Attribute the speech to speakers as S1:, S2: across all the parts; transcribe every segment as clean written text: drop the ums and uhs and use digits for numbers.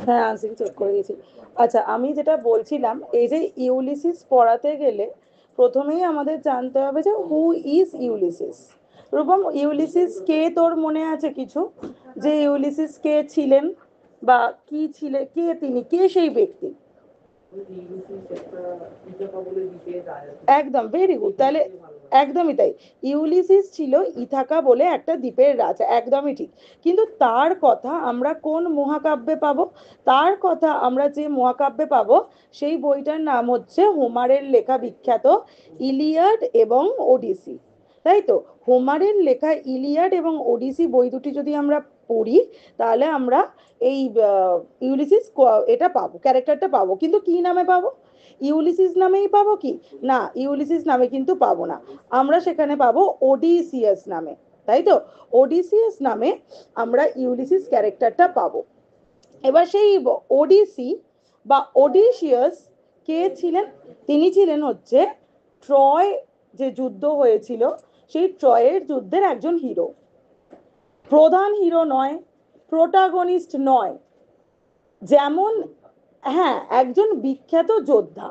S1: হ্যাঁ, answer check করে গেছি। আচ্ছা, আমি যেটা বলছিলাম, এই যে ইউলিসিস পড়াতে গেলে প্রথমেই আমাদের জানতে হবে যে who is Ulysses. Rupam, Ulysses কে, তোর মনে আছে কিছু, যে ইউলিসিস কে ছিলেন বা কি ছিলেন, কে তিনি, কে সেই ব্যক্তি? একদম ভেরি গুড। তাহলে একদমই তাই, ইউলিসিস ছিল ইথাকা বলে একটা দ্বীপের রাজা, একদমই ঠিক। কিন্তু তার কথা আমরা কোন মহাকাব্যে পাবো? তার কথা আমরা যে মহাকাব্যে পাবো সেই বইটার নাম হচ্ছে হোমারের লেখা বিখ্যাত ইলিয়াড এবং ওডিসি। তাই তো, হোমারের লেখা ইলিয়াড এবং ওডিসি বই দুটি যদি আমরা পড়ি, তাহলে আমরা এই ইউলিসিস এটা পাবো, ক্যারেক্টারটা পাবো। কিন্তু কি নামে পাবো? ইউলিসিস নামেই পাবো কি? না, ইউলিসিস নামে কিন্তু পাবো না। আমরা সেখানে পাবো ওডিসিয়াস নামে। তাই তো, ওডিসিয়াস নামে আমরা ইউলিসিস ক্যারেক্টারটা পাবো। এবার সেই ওডিসি বা ওডিসিয়াস কে ছিলেন? তিনি ছিলেন হচ্ছে ট্রয় যে যুদ্ধ হয়েছিল সেই ট্রয়ের যুদ্ধের একজন হিরো। প্রধান হিরো নয়, প্রোটাগনিস্ট নয়, যেমন, হ্যাঁ, একজন বিখ্যাত যোদ্ধা।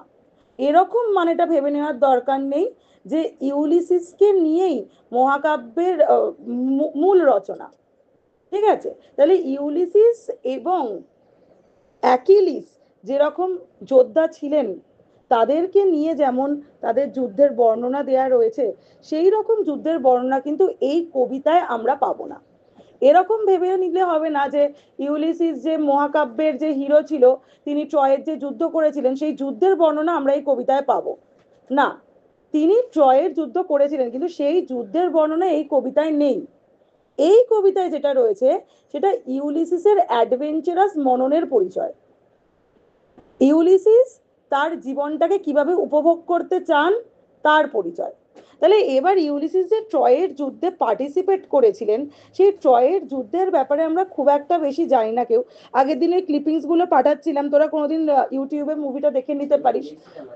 S1: এরকম মানেটা ভেবে নেওয়ার দরকার নেই যে ইউলিসিসকে নিয়েই মহাকাব্যের মূল রচনা। ঠিক আছে, তাহলে ইউলিসিস এবং অ্যাকিলিস যেরকম যোদ্ধা ছিলেন, তাদেরকে নিয়ে যেমন তাদের যুদ্ধের বর্ণনা দেয়া রয়েছে, সেই রকম যুদ্ধের বর্ণনা কিন্তু এই কবিতায় আমরা পাবো না। এরকম ভেবে নিলে হবে না যে ইউলিসিস যে মহাকাব্যের যে হিরো ছিল, তিনি ট্রয়ের যে যুদ্ধ করেছিলেন সেই যুদ্ধের বর্ণনা আমরা এই কবিতায় পাবো না। তিনি ট্রয়ের যুদ্ধ করেছিলেন কিন্তু সেই যুদ্ধের বর্ণনা এই কবিতায় নেই। এই কবিতায় যেটা রয়েছে সেটা ইউলিসিসের অ্যাডভেঞ্চারাস মননের পরিচয়। ইউলিসিস তার জীবনটাকে কিভাবে উপভোগ করতে চান তার পরিচয়। তাহলে এবার ইউলিসিস যে ট্রয়ের যুদ্ধে পার্টিসিপেট করেছিলেন, সেই ট্রয়ের যুদ্ধের ব্যাপারে আমরা খুব একটা বেশি জানি না কেউ। আগের দিনের ক্লিপিংস গুলো পাঠাচ্ছিলাম, তোরা কোনোদিন ইউটিউবে মুভিটা দেখে নিতে পারিস,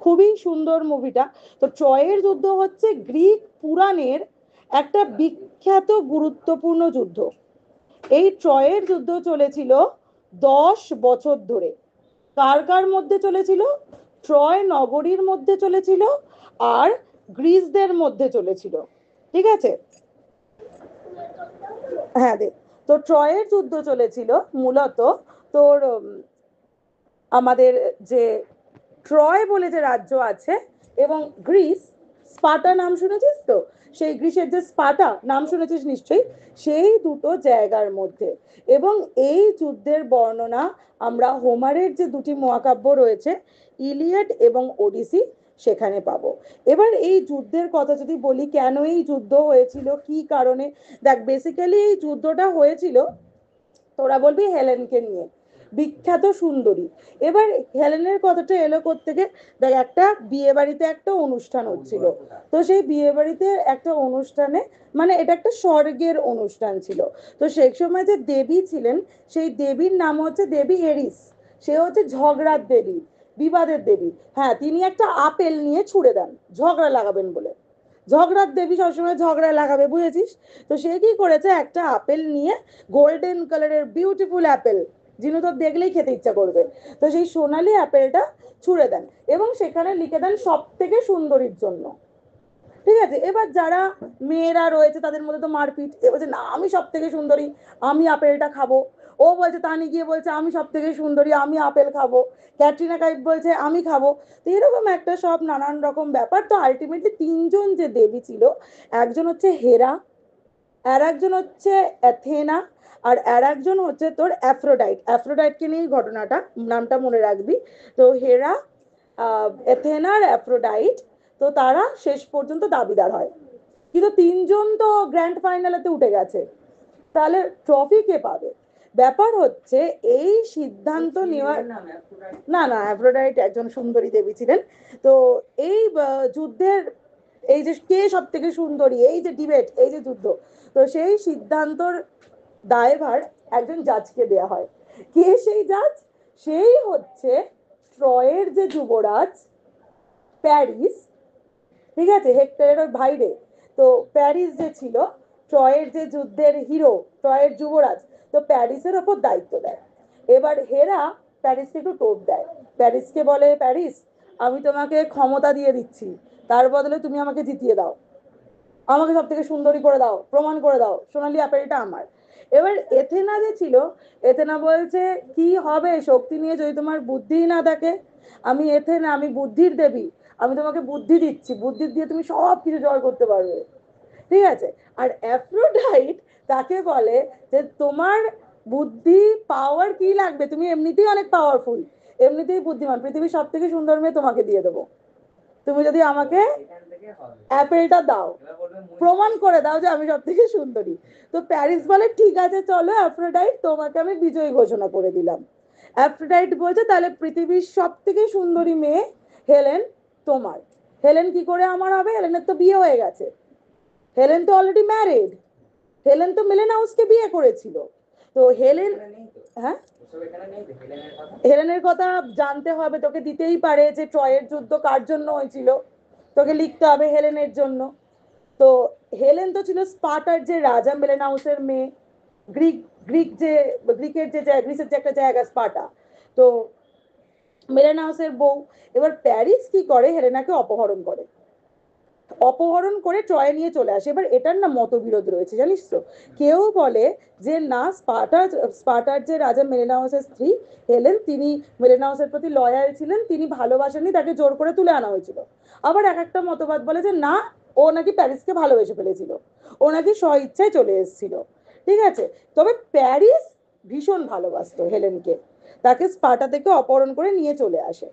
S1: খুবই সুন্দর মুভিটা। তো ট্রয়ের যুদ্ধ হচ্ছে গ্রিক পুরাণের একটা বিখ্যাত গুরুত্বপূর্ণ যুদ্ধ। এই ট্রয়ের যুদ্ধ চলেছিল 10 বছর ধরে। কার কার মধ্যে চলেছিল? ট্রয় নগরীর মধ্যে চলেছিল আর গ্রিসদের মধ্যে চলেছিল। ঠিক আছে, হ্যাঁ দেখ, তো ট্রয়ের যুদ্ধ চলেছিল মূলত তোর আমাদের যে ট্রয় বলে যে রাজ্য আছে এবং গ্রিস, স্পার্টা নাম শুনেছিস তো? সেই গ্রিসের যে স্পার্টা নাম শুনেছিস নিশ্চয়ই, সেই দুটো জায়গার মধ্যে। এবং এই যুদ্ধের বর্ণনা আমরা হোমারের যে দুটি মহাকাব্য রয়েছে, ইলিয়াড এবং ওডিসি, সেখানে পাবো। এবার এই যুদ্ধের কথা যদি বলি, কেন এই যুদ্ধ হয়েছিল, কি কারণে, দেখ বেসিক্যালি এই যুদ্ধটা হয়েছিল, তোরা বলবি হেলেনকে নিয়ে, বিখ্যাত সুন্দরী। এবার হেলেনের কথাটা এলো কোত্থেকে? দেখ, একটা বিয়ে বাড়িতে একটা অনুষ্ঠান হচ্ছিল, তো সেই বিয়ে বাড়িতে একটা অনুষ্ঠানে, মানে এটা একটা স্বর্গের অনুষ্ঠান ছিল। তো সেই সময় যে দেবী ছিলেন, সেই দেবীর নাম হচ্ছে দেবী এরিস। সে হচ্ছে ঝগড়ার দেবী, বিবাদের দেবী। হ্যাঁ, তিনি একটা আপেল নিয়ে ছুড়ে দেন ঝগড়া লাগাবেন বলে। ঝগড়ার দেবী সবসময় ঝগড়া লাগাবে, বুঝেছিস? তো সে কি করেছে, একটা আপেল নিয়ে, গোল্ডেন কালারের বিউটিফুল অ্যাপেল, যিনি তো দেখলেই খেতে ইচ্ছা করবে, তো সেই সোনালি অ্যাপেলটা ছুঁড়ে দেন এবং সেখানে লিখে দেন সব থেকে সুন্দরীর জন্য। ঠিক আছে, এবার যারা মেয়েরা রয়েছে তাদের মধ্যে তো মারপিট, এ বলছে না আমি সব থেকে সুন্দরী, আমি আপেলটা খাবো। ও বলছে, তানি গিয়ে বলছে আমি সব থেকে সুন্দরী, আমি আপেল খাবো। ক্যাটরিনা কাইফ বলছে আমি খাবো। তো এরকম একটা সব নানান রকম ব্যাপার। তো আলটিমেটলি তিনজন যে দেবী ছিল, একজন হচ্ছে হেরা, আর একজন হচ্ছে অ্যাথেনা, আর একজন হচ্ছে তোর অ্যাফ্রোডাইট। অ্যাফ্রোডাইটকে নিয়ে ঘটনাটা, নামটা মনে রাখবি। তো হেরা, অ্যাথেনা আর অ্যাফ্রোডাইট, তো তারা শেষ পর্যন্ত দাবিদার হয়। কিন্তু তিনজন তো গ্র্যান্ড ফাইনালেতে উঠে গেছে, তাহলে ট্রফি কে পাবে? ব্যাপার হচ্ছে এই সিদ্ধান্ত নেওয়ার, না না, অ্যাফ্রোডাইট একজন সুন্দরী দেবী ছিলেন। তো এই যুদ্ধের, এই যে কে সব থেকে সুন্দরী, এই যে ডিবেট, এই যে যুদ্ধ, তো সেই সিদ্ধান্তর দায়ভার একজন জাজকে দেয়া হয়। কে সেই জাজ? সেই হচ্ছে ট্রয়ের যে যুবরাজ প্যারিস। ঠিক আছে, হেক্টরের ওই ভাইরে। তো প্যারিস যে ছিল ট্রয়ের যে যুদ্ধের হিরো, ট্রয়ের যুবরাজ, তো প্যারিসের ওপর দায়িত্ব দেয়। এবার হেরা প্যারিসকে একটু টোপ দেয়, প্যারিসকে বলে, প্যারিস আমি তোমাকে ক্ষমতা দিয়ে দিচ্ছি, তার বদলে তুমি আমাকে জিতিয়ে দাও, আমাকে সব থেকে সুন্দরী করে দাও, প্রমাণ করে দাও সোনালি অ্যাপেলটা আমার। এবার এথেনা যে ছিল, এথেনা বলছে কি হবে শক্তি নিয়ে যদি তোমার বুদ্ধিই না থাকে, আমি এথেনা, আমি বুদ্ধির দেবী, আমি তোমাকে বুদ্ধি দিচ্ছি, বুদ্ধি দিয়ে তুমি সব কিছু জয় করতে পারবে, ঠিক আছে। আর অ্যাফ্রোডাইট তাকে বলে যে তোমার বুদ্ধি পাওয়ার কি লাগবে, তুমি এমনিতেই অনেক পাওয়ারফুল, এমনিতেই বুদ্ধিমান, পৃথিবীর সব থেকে সুন্দর মেয়ে তোমাকে দিয়ে দেবো, তুমি যদি আমাকে অ্যাপেলটা দাও, প্রমাণ করে দাও যে আমি সব থেকে সুন্দরী। তো প্যারিস বলে ঠিক আছে চলো অ্যাফ্রোডাইট, তোমাকে আমি বিজয়ী ঘোষণা করে দিলাম। অ্যাফ্রোডাইট বলছে তাহলে পৃথিবীর সব থেকে সুন্দরী মেয়ে হেলেন তোমার। হেলেন কি করে আমার হবে, হেলেনের তো বিয়ে হয়ে গেছে, হেলেন তো অলরেডি ম্যারিড, হেলেন তো মেলেনাউসকে বিয়ে করেছিল। তো হেলেন, হ্যাঁ হেলেনের কথা জানতে হবে, তোকে দিতেই পারে যে ট্রয়ের যুদ্ধ কার জন্য হয়েছিল, তোকে লিখতে হবে হেলেনের জন্য। তো হেলেন তো ছিল স্পার্টার যে রাজা মেলেনাউসের মেয়ে, গ্রিক, গ্রিক যে গ্রিকের যে গ্রিসের যে একটা জায়গা স্পার্টা, তো মেলেনাউসের বউ। এবার প্যারিস কি করে, হেলেনাকে অপহরণ করে, অপহরণ করে ট্রয়ে নিয়ে চলে আসে। এবার এটার না মতবিরোধ রয়েছে জানিস তো, কেউ বলে যে না স্পার্টার, স্পার্টার যে রাজা মেলেনাউসের স্ত্রী হেলেন, তিনি মেলেনাউসের প্রতি লয়াল ছিলেন, তিনি ভালোবাসেননি, তাকে জোর করে তুলে আনা হয়েছিল। আবার এক একটা মতবাদ বলে যে না, ও নাকি প্যারিসকে ভালোবেসে ফেলেছিল, ও নাকি স্ব ইচ্ছায় চলে এসেছিল, ঠিক আছে। তবে প্যারিস ভীষণ ভালোবাসতো হেলেনকে, তাকে স্পার্টা থেকে অপহরণ করে নিয়ে চলে আসে,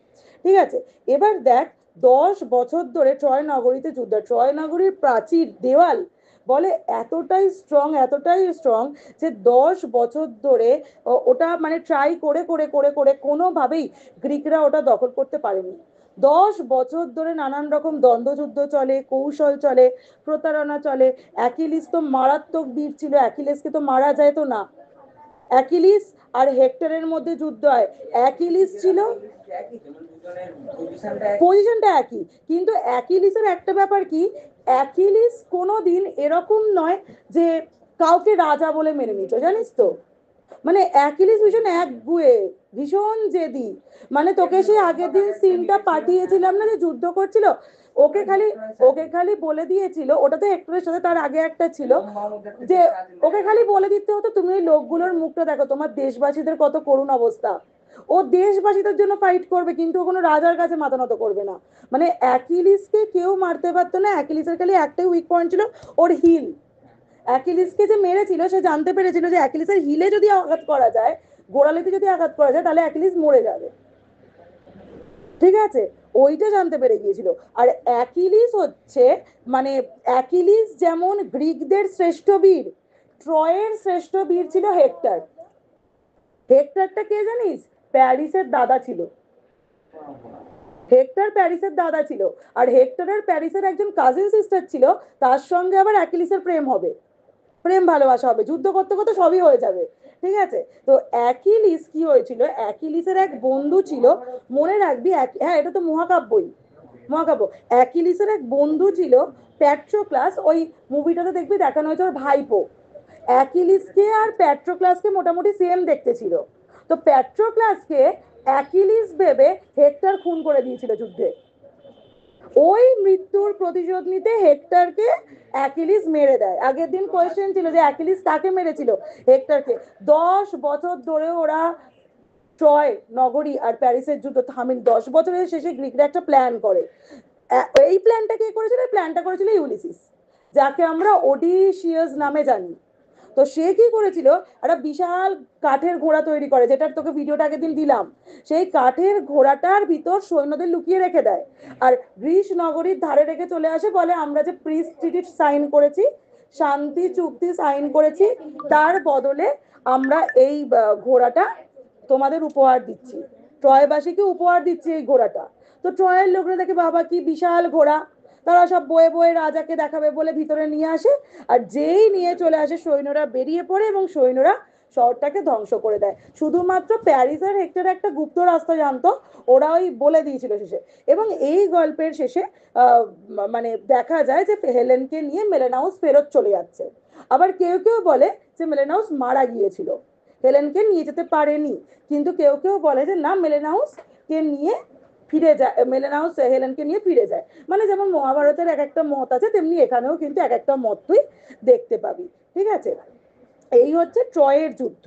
S1: ঠিক আছে। এবার দেখ 10 বছর ধরে ট্রয় নগরীতে যুদ্ধ, ট্রয় নগরীর প্রাচীর দেওয়াল বলে এতটাই স্ট্রং, এতটাই স্ট্রং যে 10 বছর ধরে ওটা মানে ট্রাই করে করে করে করে কোনোভাবেই গ্রিকরা ওটা দখল করতে পারেনি। 10 বছর ধরে নানান রকম দ্বন্দ্বযুদ্ধ চলে, কৌশল চলে, প্রতারণা চলে। অ্যাকিলিস তো মারাত্মক বীর ছিল, অ্যাকিলিসকে তো মারা যায় তো না, অ্যাকিলিস আর হেক্টরের মধ্যে যুদ্ধ হয়, অ্যাকিলিস ছিল, পজিশনটা একই, কিন্তু অ্যাকিলিসের একটা ব্যাপার কি, অ্যাকিলিস কোনোদিন এরকম নয় যে কাউকে রাজা বলে মেনে নিত, জানিস তো, মানে অ্যাকিলিস ভীষণ একগুয়ে, ভীষণ জেদি। মানে তোকে সেই আগের দিন সিনটা পাঠিয়েছিলাম না যে যুদ্ধ করছিল, ওকে খালি, ওকে খালি বলে দিয়েছিল, ওটা তো হেক্টরের সাথে তার আগে একটা ছিল, যে ওকে খালি বলে দিতে হতো তুমি ওই লোকগুলোর মুখটা দেখো, তোমার দেশবাসীদের কত করুণ অবস্থা, ও দেশবাসীদের জন্য ফাইট করবে কিন্তু ও কোনো রাজার কাছে মাথা নত করবে না। মানে অ্যাকিলিসকে কেউ মারতে পারতো না, অ্যাকিলিসের খালি একটাই উইক পয়েন্ট ছিল, ওর হিল। অ্যাকিলিসকে যে মেরেছিল সে জানতে পেরেছিল যে অ্যাকিলিসের হিলে যদি আঘাত করা যায়, গোড়ালিতে যদি আঘাত করা যায় তাহলে অ্যাকিলিস মরে যাবে, ঠিক আছে, ওইটা জানতে পেরে গিয়েছিল। আর অ্যাকিলিস হচ্ছে, মানে অ্যাকিলিস যেমন গ্রিকদের শ্রেষ্ঠ বীর, ট্রয়ের শ্রেষ্ঠ বীর ছিল হেক্টর। হেক্টরটা কে জানিস, প্যারিসের দাদা ছিল, হেক্টর প্যারিসের দাদা ছিল। আর হেক্টরের প্যারিসের একজন কাজিন সিস্টার ছিল, তার সঙ্গে আবার অ্যাকিলিসের প্রেম হবে, প্রেম ভালোবাসা হবে, যুদ্ধ করতে করতে সবই হয়ে যাবে, ঠিক আছে। তো অ্যাকিলিস কি হয়েছিল, অ্যাকিলিসের এক বন্ধু ছিল, মনে রাখবি, হ্যাঁ এটা তো মহাকাব্যই, মহাকাব্য। অ্যাকিলিসের এক বন্ধু ছিল প্যাট্রোক্লাস, ওই মুভিটাতে দেখবি দেখানো হয়েছে ওর ভাইপো। অ্যাকিলিসকে আর প্যাট্রোক্লাসকে মোটামুটি সেম দেখতে ছিল। তো প্যাট্রোক্লাসকে অ্যাকিলিস ভেবে হেক্টর খুন করে দিয়েছিল যুদ্ধে, ওই মৃত্যুর প্রতিশোধ নিতে হেক্টরকে অ্যাকিলিস মেরে দেয়। আগের দিন কোয়েশ্চেন ছিল যে অ্যাকিলিস কাকে মেরেছিল, হেক্টরকে। 10 বছর ধরে ওরা ট্রয় নগরী আর প্যারিসের যুদ্ধ থামেন, 10 বছরের শেষে গ্রিকরা একটা প্ল্যান করে। এই প্ল্যানটা কে করেছিল, প্ল্যানটা করেছিল ইউলিসিস, যাকে আমরা ওডিসিয়াস নামে জানি। তো সে কি করেছিল, একটা বিশাল কাঠের ঘোড়া তৈরি করে, যেটার তোকে ভিডিওটা আগের দিন দিলাম, সেই কাঠের ঘোড়াটার ভিতর সৈন্যদের লুকিয়ে রেখে দেয়, আর গ্রিস নগরীর ধারে রেখে চলে আসে, বলে আমরা যে পিস ট্রিটি সাইন করেছি, শান্তি চুক্তি সাইন করেছি, তার বদলে আমরা এই ঘোড়াটা তোমাদের উপহার দিচ্ছি, ট্রয়বাসীকে উপহার দিচ্ছি এই ঘোড়াটা। তো ট্রয়ের লোকরা দেখে বাবা কি বিশাল ঘোড়া, তারা সব বয়ে বয়ে রাজাকে দেখাবে বলে ভিতরে নিয়ে আসে, আর যেই নিয়ে চলে আসে সৈন্যরা বেরিয়ে পড়ে এবং সৈন্যরা শহরটাকে ধ্বংস করে দেয়। শুধুমাত্র প্যারিস আর হেক্টর একটা গুপ্ত রাস্তা জানতো, ওরা ওই বলে দিয়েছিল শেষে। এবং এই গল্পের শেষে মানে দেখা যায় যে হেলেনকে নিয়ে মেলেনাউস ফেরত চলে যাচ্ছে। আবার কেউ কেউ বলে যে মেলেনাউস মারা গিয়েছিল, হেলেনকে নিয়ে যেতে পারেনি, কিন্তু কেউ কেউ বলে যে না, মেলেনাউসকে নিয়ে ফিরে যায়, মেলেনাউস হেলেনকে নিয়ে ফিরে যায়। মানে যেমন মহাভারতের এক একটা মত আছে, তেমনি এখানেও কিন্তু এক একটা মত তুই দেখতে পাবি। ঠিক আছে, এই হচ্ছে ট্রয়ের যুদ্ধ।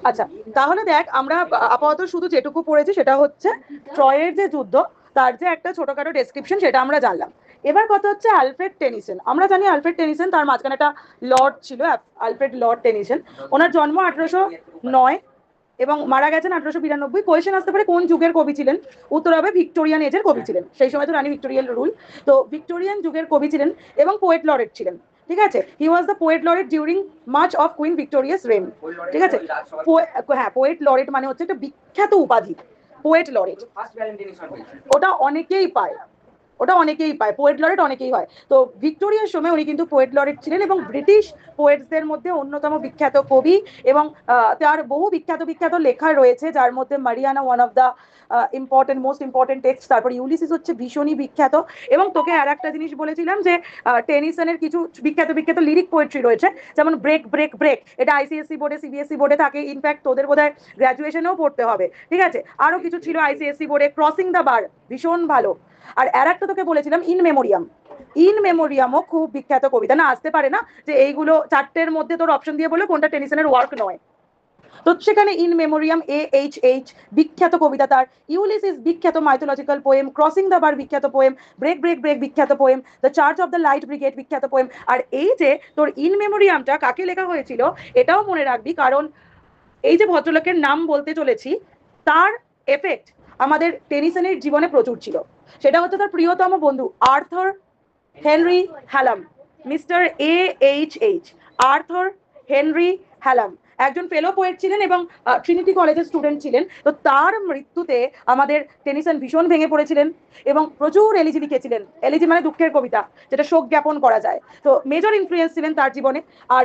S1: আচ্ছা, তাহলে দেখ আমরা আপাতত শুধু যেটুকু পড়েছি সেটা হচ্ছে ট্রয়ের যে যুদ্ধ, তার যে একটা ছোটখাটো ডেসক্রিপশন সেটা আমরা জানলাম। এবার কথা হচ্ছে আলফ্রেড টেনিসন। আমরা জানি আলফ্রেড টেনিসন, তার মাঝখানে একটা লর্ড ছিল, আলফ্রেড লর্ড টেনিসন। ওনার জন্ম 1809 এবং মারা গেছেন 1892। কোয়েশ্চেন আসতে পারে কোন যুগের কবি ছিলেন, উত্তর হবে ভিক্টোরিয়ান এজের কবি ছিলেন। সেই সময় তো রানী ভিক্টোরিয়ান রুল, তো ভিক্টোরিয়ান যুগের কবি ছিলেন এবং পোয়েট লরেট ছিলেন। ঠিক আছে, he was the poet laureate during much of queen Victoria's reign. ঠিক আছে, হ্যাঁ, পোয়েট লরেট মানে হচ্ছে একটা বিখ্যাত উপাধি, পোয়েট লরেট। ওটা অনেকেই পায়, ওটা অনেকেই পায়, পোয়েট লরেট অনেকেই হয়। তো ভিক্টোরিয়ার সময় উনি কিন্তু পোয়েট লরেট ছিলেন এবং ব্রিটিশ পোয়েটসদের মধ্যে অন্যতম বিখ্যাত কবি। এবং তার বহু বিখ্যাত বিখ্যাত লেখা রয়েছে, যার মধ্যে Mariana one of the most important text. তারপর ইউলিসিস হচ্ছে ভীষণই বিখ্যাত। এবং তোকে আর একটা জিনিস বলেছিলাম যে টেনিসনের কিছু বিখ্যাত বিখ্যাত লিরিক পোয়েট্রি রয়েছে, যেমন ব্রেক ব্রেক ব্রেক, এটা আইসিএসসি বোর্ডে সিবিএসসি বোর্ডে থাকে, ইনফ্যাক্ট তোদের বোধহয় গ্র্যাজুয়েশনেও পড়তে হবে। ঠিক আছে, আরো কিছু ছিল আইসিএসসি বোর্ডে, ক্রসিং দ্য বার ভীষণ ভালো। আর একটা তোকে বলেছিলাম ইন মেমোরিয়াম, ইন মেমোরিয়ামও খুব বিখ্যাত কবিতা। না আসতে পারে না যে এইগুলো চারটের মধ্যে তোর অপশন দিয়ে বলে কোনটা টেনিসনের ওয়ার্ক নয়, তো সেখানে ইন মেমোরিয়াম AHH বিখ্যাত কবিতা তার, ইউলিসিস বিখ্যাত মাইথোলজিক্যাল পোয়েম, ক্রসিং দ্য বার বিখ্যাত পোয়েম, ব্রেক ব্রেক ব্রেক বিখ্যাত poem, the church of the light brigade বিখ্যাত পোয়েম। আর এই যে তোর ইন মেমোরিয়ামটা কাকে লেখা হয়েছিল এটাও মনে রাখবি, কারণ এই যে ভদ্রলোকের নাম বলতে চলেছি তার এফেক্ট আমাদের টেনিসনের জীবনে প্রচুর ছিল। সেটা হচ্ছে তার প্রিয়তম বন্ধু Arthur Henry Hallam, mister AHH, Arthur Henry Hallam একজন ফেলো পোয়েট ছিলেন এবং ট্রিনিটি কলেজের স্টুডেন্ট ছিলেন। তো তার মৃত্যুতে আমাদের টেনিসন ভীষণ ভেঙে পড়েছিলেন এবং প্রচুর এলিজি লিখেছিলেন। এলিজি মানে দুঃখের কবিতা, যেটা শোক জ্ঞাপন করা যায়। তো মেজর ইনফ্লুয়েন্স ছিলেন তার জীবনে। আর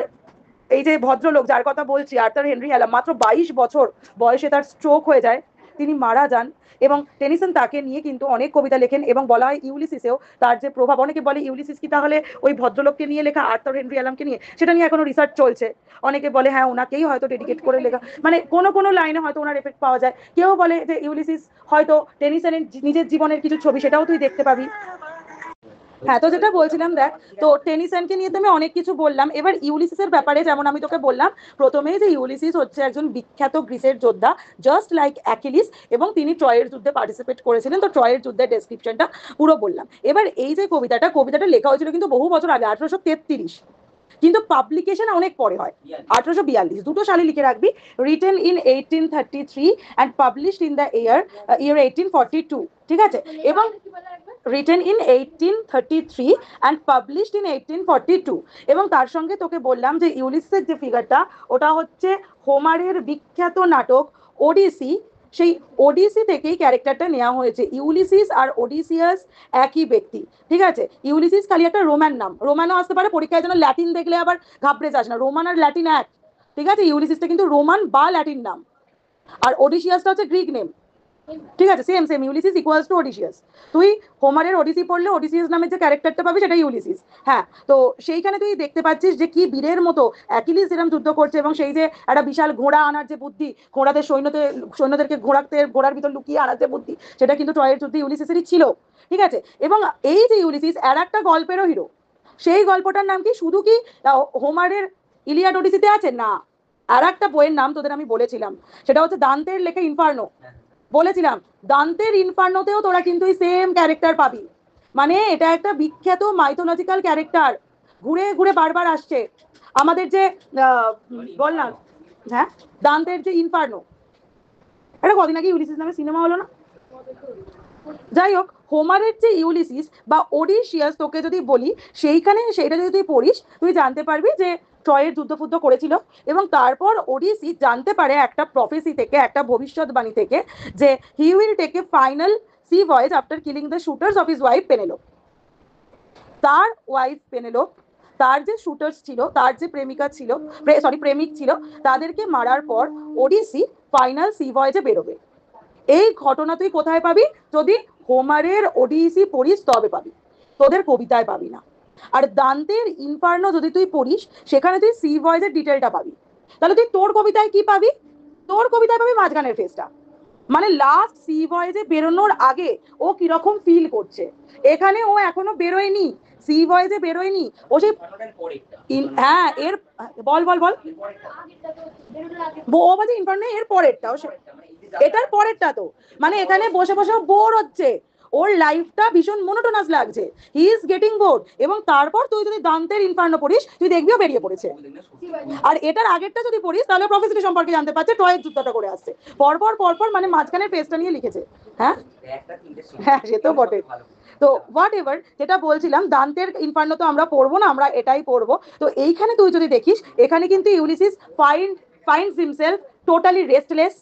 S1: এই যে ভদ্রলোক যার কথা বলছি, আর্থার হেনরি হ্যালাম, মাত্র 22 বছর বয়সে তার স্ট্রোক হয়ে যায়, তিনি মারা যান। এবং টেনিসন তাকে নিয়ে কিন্তু অনেক কবিতা লেখেন এবং বলা হয় ইউলিসিসেও তার যে প্রভাব, অনেকে বলে ইউলিসিস কি তাহলে ওই ভদ্রলোককে নিয়ে লেখা, আর্থার হেনরি হ্যালামকে নিয়ে, সেটা নিয়ে এখনো রিসার্চ চলছে। অনেকে বলে হ্যাঁ ওনাকেই হয়তো ডেডিকেট করে লেখা, মানে কোনো কোনো লাইনে হয়তো ওনার এফেক্ট পাওয়া যায়। কেউ বলে যে ইউলিসিস হয়তো টেনিসনের নিজের জীবনের কিছু ছবি, সেটাও তুই দেখতে পাবি। হ্যাঁ, তো যেটা বলছিলাম দেখ, তো টেনিসনকে নিয়ে তো আমি অনেক কিছু বললাম। এবার ইউলিসিসের ব্যাপারে যেমন আমি তোকে বললাম প্রথমেই যে ইউলিসিস হচ্ছে একজন বিখ্যাত গ্রিসের যোদ্ধা, জাস্ট লাইক অ্যাকিলিস, এবং তিনি ট্রয়ের যুদ্ধে পার্টিসিপেট করেছিলেন। তো ট্রয়ের যুদ্ধের ডেসক্রিপশনটা পুরো বললাম। এবার এই যে কবিতাটা লেখা হয়েছিল কিন্তু বহু বছর আগে, 1833, কিন্তু পাবলিকেশন অনেক পরে হয়, 1842। দুটো সালে লিখে রাখবি, written in 1833 and published in the year 1842। ঠিক আছে, এবং written in 1833 and published in 1842। এবং তার সঙ্গে তোকে বললাম যে ইউলিসিসের যে ফিগারটা, ওটা হচ্ছে হোমারের বিখ্যাত নাটক ওডিসি, সেই ওডিসি থেকেই ক্যারেক্টারটা নেওয়া হয়েছে। ইউলিসিস আর ওডিসিয়াস একই ব্যক্তি। ঠিক আছে, ইউলিসিস খালি একটা রোমান নাম, রোমানও আসতে পারে, পরীক্ষায় যেন ল্যাটিন দেখলে আবার ঘাবড়ে যাস না, রোমান আর ল্যাটিন এক। ঠিক আছে, ইউলিসিসটা কিন্তু রোমান বা ল্যাটিন নাম, আর ওডিসিয়াসটা হচ্ছে গ্রিক নেম। ঠিক আছে, same same, Ulysses equals to Odysseus. তুই হোমারের ওডিসি পড়লে ওডিসিয়াস নামে যে ক্যারেক্টারটা পাবি সেটা ইউলিসিস। হ্যাঁ, তো সেইখানে তুই দেখতে পাচ্ছিস যে কি বীরের মতো অ্যাকিলিস এরকম যুদ্ধ করছে, এবং সেই যে একটা বিশাল ঘোড়া আনার যে বুদ্ধি, ঘোড়াদের সৈন্যদেরকে ঘোড়ার ভিতর লুকিয়ে আনার যে বুদ্ধি, সেটা কিন্তু ট্রয়ের যুদ্ধে ইউলিসিসেরই ছিল। ঠিক আছে, এবং এই যে ইউলিসিস আর একটা গল্পেরও হিরো, সেই গল্পটার নাম কি শুধু কি হোমারের ইলিয়াড ওডিসিতে আছে না, আর একটা বইয়ের নাম তোদের আমি বলেছিলাম, সেটা হচ্ছে দান্তের লেখা ইনফার্নো। বলেছিলাম দান্তের ইনফার্নোতেও তোরা কিন্তু এই সেম ক্যারেক্টার পাবি। মানে এটা একটা বিখ্যাত মাইথোলজিক্যাল ক্যারেক্টার, ঘুরে ঘুরে বারবার আসছে আমাদের যে বল না, হ্যাঁ, দান্তের যে ইনফার্নো, এটা কদিন আগে ইউলিসিস নামে সিনেমা হলো না? যাই হোক, হোমারের যে ইউলিসিস বা ওডিসিয়াস তোকে যদি বলি, সেইখানে সেইটা যদি তুই পড়িস, তুই জানতে পারবি যে ট্রয়ের যুদ্ধ করেছিল। এবং তারপর ওডিসি জানতে পারে একটা প্রফেসি থেকে, একটা ভবিষ্যৎবাণী থেকে, যে he will take a final sea voyage after killing the suitors of his wife Penelope. তার ওয়াইফ পেনেলোপ, তার যে শুটার্স ছিল, তার যে প্রেমিকা ছিল, প্রেমিক ছিল, তাদেরকে মারার পর ওডিসি ফাইনাল সি ভয়েজে বেরোবে। এই ঘটনা তুই কোথায় পাবি? যদি হোমারের ওডিসি পড়িস তবে পাবি, তোদের কবিতায় পাবি না। আর দান্তের ইনফার্নো যদি তুই পড়িস, সেখানে তুই সি ভয়েজের ডিটেলটা পাবি। তাহলে তুই তোর কবিতায় কি পাবি? তোর কবিতায় পাবি মাঝখানের ফেজটা, মানে লাস্ট সি ভয়েসে বেরোনোর আগে ও কিরকম ফিল করছে। এখানে ও এখনো বেরোয়নি, সি ভয়েসে বেরোয়নি, ও সেই হ্যাঁ এর বল বল বল ও বাজে ইনফার্নো এর পরেরটাও, এটার পরেরটা তো মানে এখানে বসে বসে বোর হচ্ছে, ওর লাইফটা ভীষণ মোনোটোনাস লাগছে, হি ইজ গেটিং বোর্ড। এবং তারপর তুই যদি দান্তের ইনফার্নো পড়িস তুই দেখবিও বেরিয়ে পড়েছে। আর এটার আগেরটা যদি পড়িস তাহলে প্রফেসরি সম্পর্কে জানতে পারছে, ট্রয়ের যুদ্ধটা করে আসছে পরপর পরপর, মানে মাঝখানের পেজটা নিয়ে লিখেছে। হ্যাঁ হ্যাঁ সে তো বটে। তো হোয়াট এভার, যেটা বলছিলাম দান্তের ইনফার্নো তো আমরা পড়বো না, আমরা এটাই পড়বো। তো এইখানে তুই যদি দেখিস এখানে কিন্তু Ulysses finds himself totally restless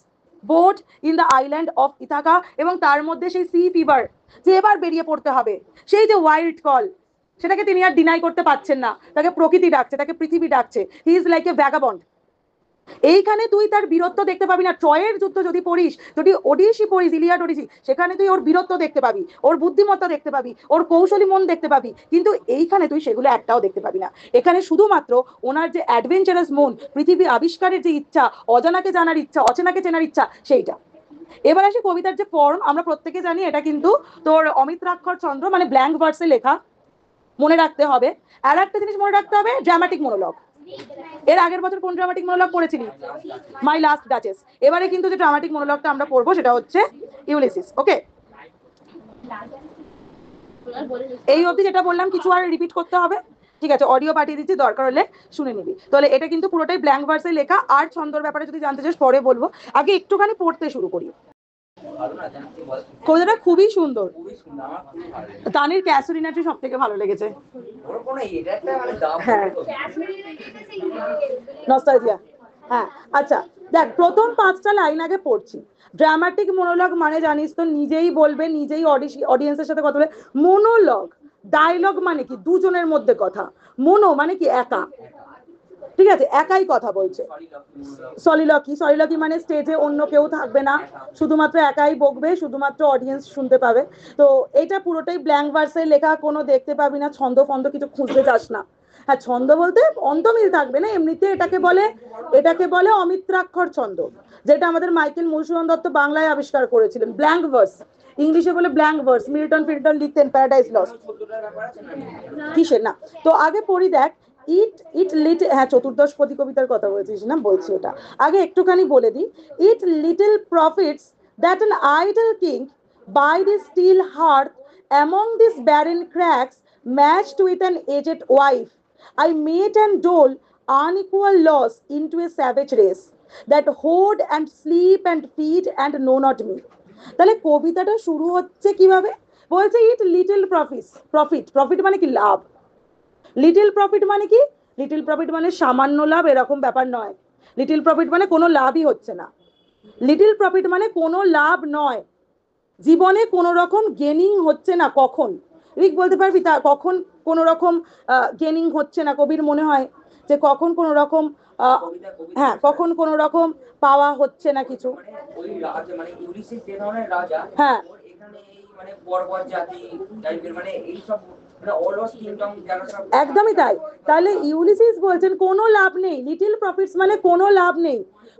S1: boat in the island of Ithaca, এবং তার মধ্যে সেই সি ফিভার যে এবার বেরিয়ে পড়তে হবে, সেই যে ওয়াইল্ড কল, সেটাকে তিনি আর ডিনাই করতে পারছেন না, তাকে প্রকৃতি ডাকছে, তাকে পৃথিবী ডাকছে, he is like a vagabond. এইখানে তুই তার বীরত্ব দেখতে পাবি না। ট্রয়ের যুদ্ধ যদি পড়িস, যদি ওডিসি পড়িস, ইলিয়াড ওডিসি, সেখানে তুই ওর বীরত্ব দেখতে পাবি, ওর বুদ্ধিমত্তা দেখতে পাবি, ওর কৌশলী মন দেখতে পাবি, কিন্তু এইখানে তুই সেগুলো একটাও দেখতে পাবি না। এখানে শুধুমাত্র ওনার যে অ্যাডভেঞ্চারাস মন, পৃথিবী আবিষ্কারের যে ইচ্ছা, অজানাকে জানার ইচ্ছা, অচেনাকে চেনার ইচ্ছা, সেইটা। এবার আসি কবিতার যে ফর্ম, আমরা প্রত্যেকে জানি এটা কিন্তু তোর অমিত্রাক্ষর চন্দ্র মানে ব্ল্যাঙ্ক ভার্সে লেখা, মনে রাখতে হবে। আর একটা জিনিস মনে রাখতে হবে, ড্রামাটিক মনোলগ। এর আগের বছর কোন ড্রামাটিক মনোলগ পড়েছিলি? My last duchess. এবারে কিন্তু যে ড্রামাটিক মনোলগটা আমরা পড়বো সেটা হচ্ছে ইউলিসিস। ওকে, এই অবধি যেটা বললাম কিছু আর রিপিট করতে হবে? ঠিক আছে, অডিও পাঠিয়ে দিচ্ছি, দরকার হলে শুনে নিবি। তাহলে এটা কিন্তু পুরোটাই ব্ল্যাঙ্ক ভার্সে লেখা। আর ছন্দর ব্যাপারে যদি জানতে চাস পরে বলবো, আগে একটুখানি পড়তে শুরু করি। কবিতাটা খুবই সুন্দর, তানির ক্যাসুরিনাটি সব থেকে ভালো লেগেছে। হ্যাঁ নস্টালজিয়া। হ্যাঁ আচ্ছা দেখ, প্রথম 5টা লাইন আগে পড়ছি। ড্রামাটিক মনোলগ মানে জানিস তো, নিজেই বলবে, নিজেই অডিয়েন্সের সাথে কথা বলে। মনোলগ, ডায়লগ মানে কি দুজনের মধ্যে কথা, মনো মানে কি একা, ঠিক আছে, একাই কথা বলছে। সলিলকি, সলিলকি মানে স্টেজে অন্য কেউ থাকবে না, শুধুমাত্র একাই বকবে, শুধুমাত্র অডিয়েন্স শুনতে পাবে। তো এটা পুরোটাই ব্ল্যাঙ্ক ভার্সে লেখা, কোনো দেখতে পাবি না ছন্দ ফন্দ কিছু খুঁজতে চাস না। হ্যাঁ ছন্দ বলতে অন্তমিল থাকবে না, এমনিতে এটাকে বলে অমিত্রাক্ষর ছন্দ, যেটা আমাদের মাইকেল মধুসূদন দত্ত বাংলায় আবিষ্কার করেছিলেন। ব্ল্যাঙ্ক ভার্স, ইংলিশে বলে ব্ল্যাঙ্ক ভার্স, মিল্টন ফিল্টন লিখতেন প্যারাডাইস লস্ট। কিসের না, তো আগে পড়ি দেখ। ইট লিটল, হ্যাঁ চতুর্দশপদী কবিতার কথা বলছিস না, বলছি ওটা আগে একটুখানি বলে দিই। ইট little profits that an idol king by the steel hearth among these barren cracks matched with an aged wife I mate and dole unequal loss into a savage race that hoard and sleep and feed and know not me। তাহলে কবিতাটা শুরু হচ্ছে কিভাবে, বলছে ইট little profit মানে কি লাভ। Little profit মানে কি, লিটল প্রফিট মানে সামান্য লাভ এরকম ব্যাপার নয়। লিটল প্রফিট মানে কোনো লাভই হচ্ছে না। লিটল প্রফিট মানে কোনো লাভ নয়, জীবনে কোনো রকম গেনিং হচ্ছে না। কখন রিক বলতে পারবি তা কখন কোনো রকম গেনিং হচ্ছে না? কবির মনে হয় যে কখন কোনো রকম হ্যাঁ কখন কোনো রকম পাওয়া হচ্ছে না কিছু। হ্যাঁ একদমই তাই। তাহলে ইউলিসিস বলছেন কোনো লাভ নেই, লিটল প্রফিটস মানে কোনো লাভ নেই।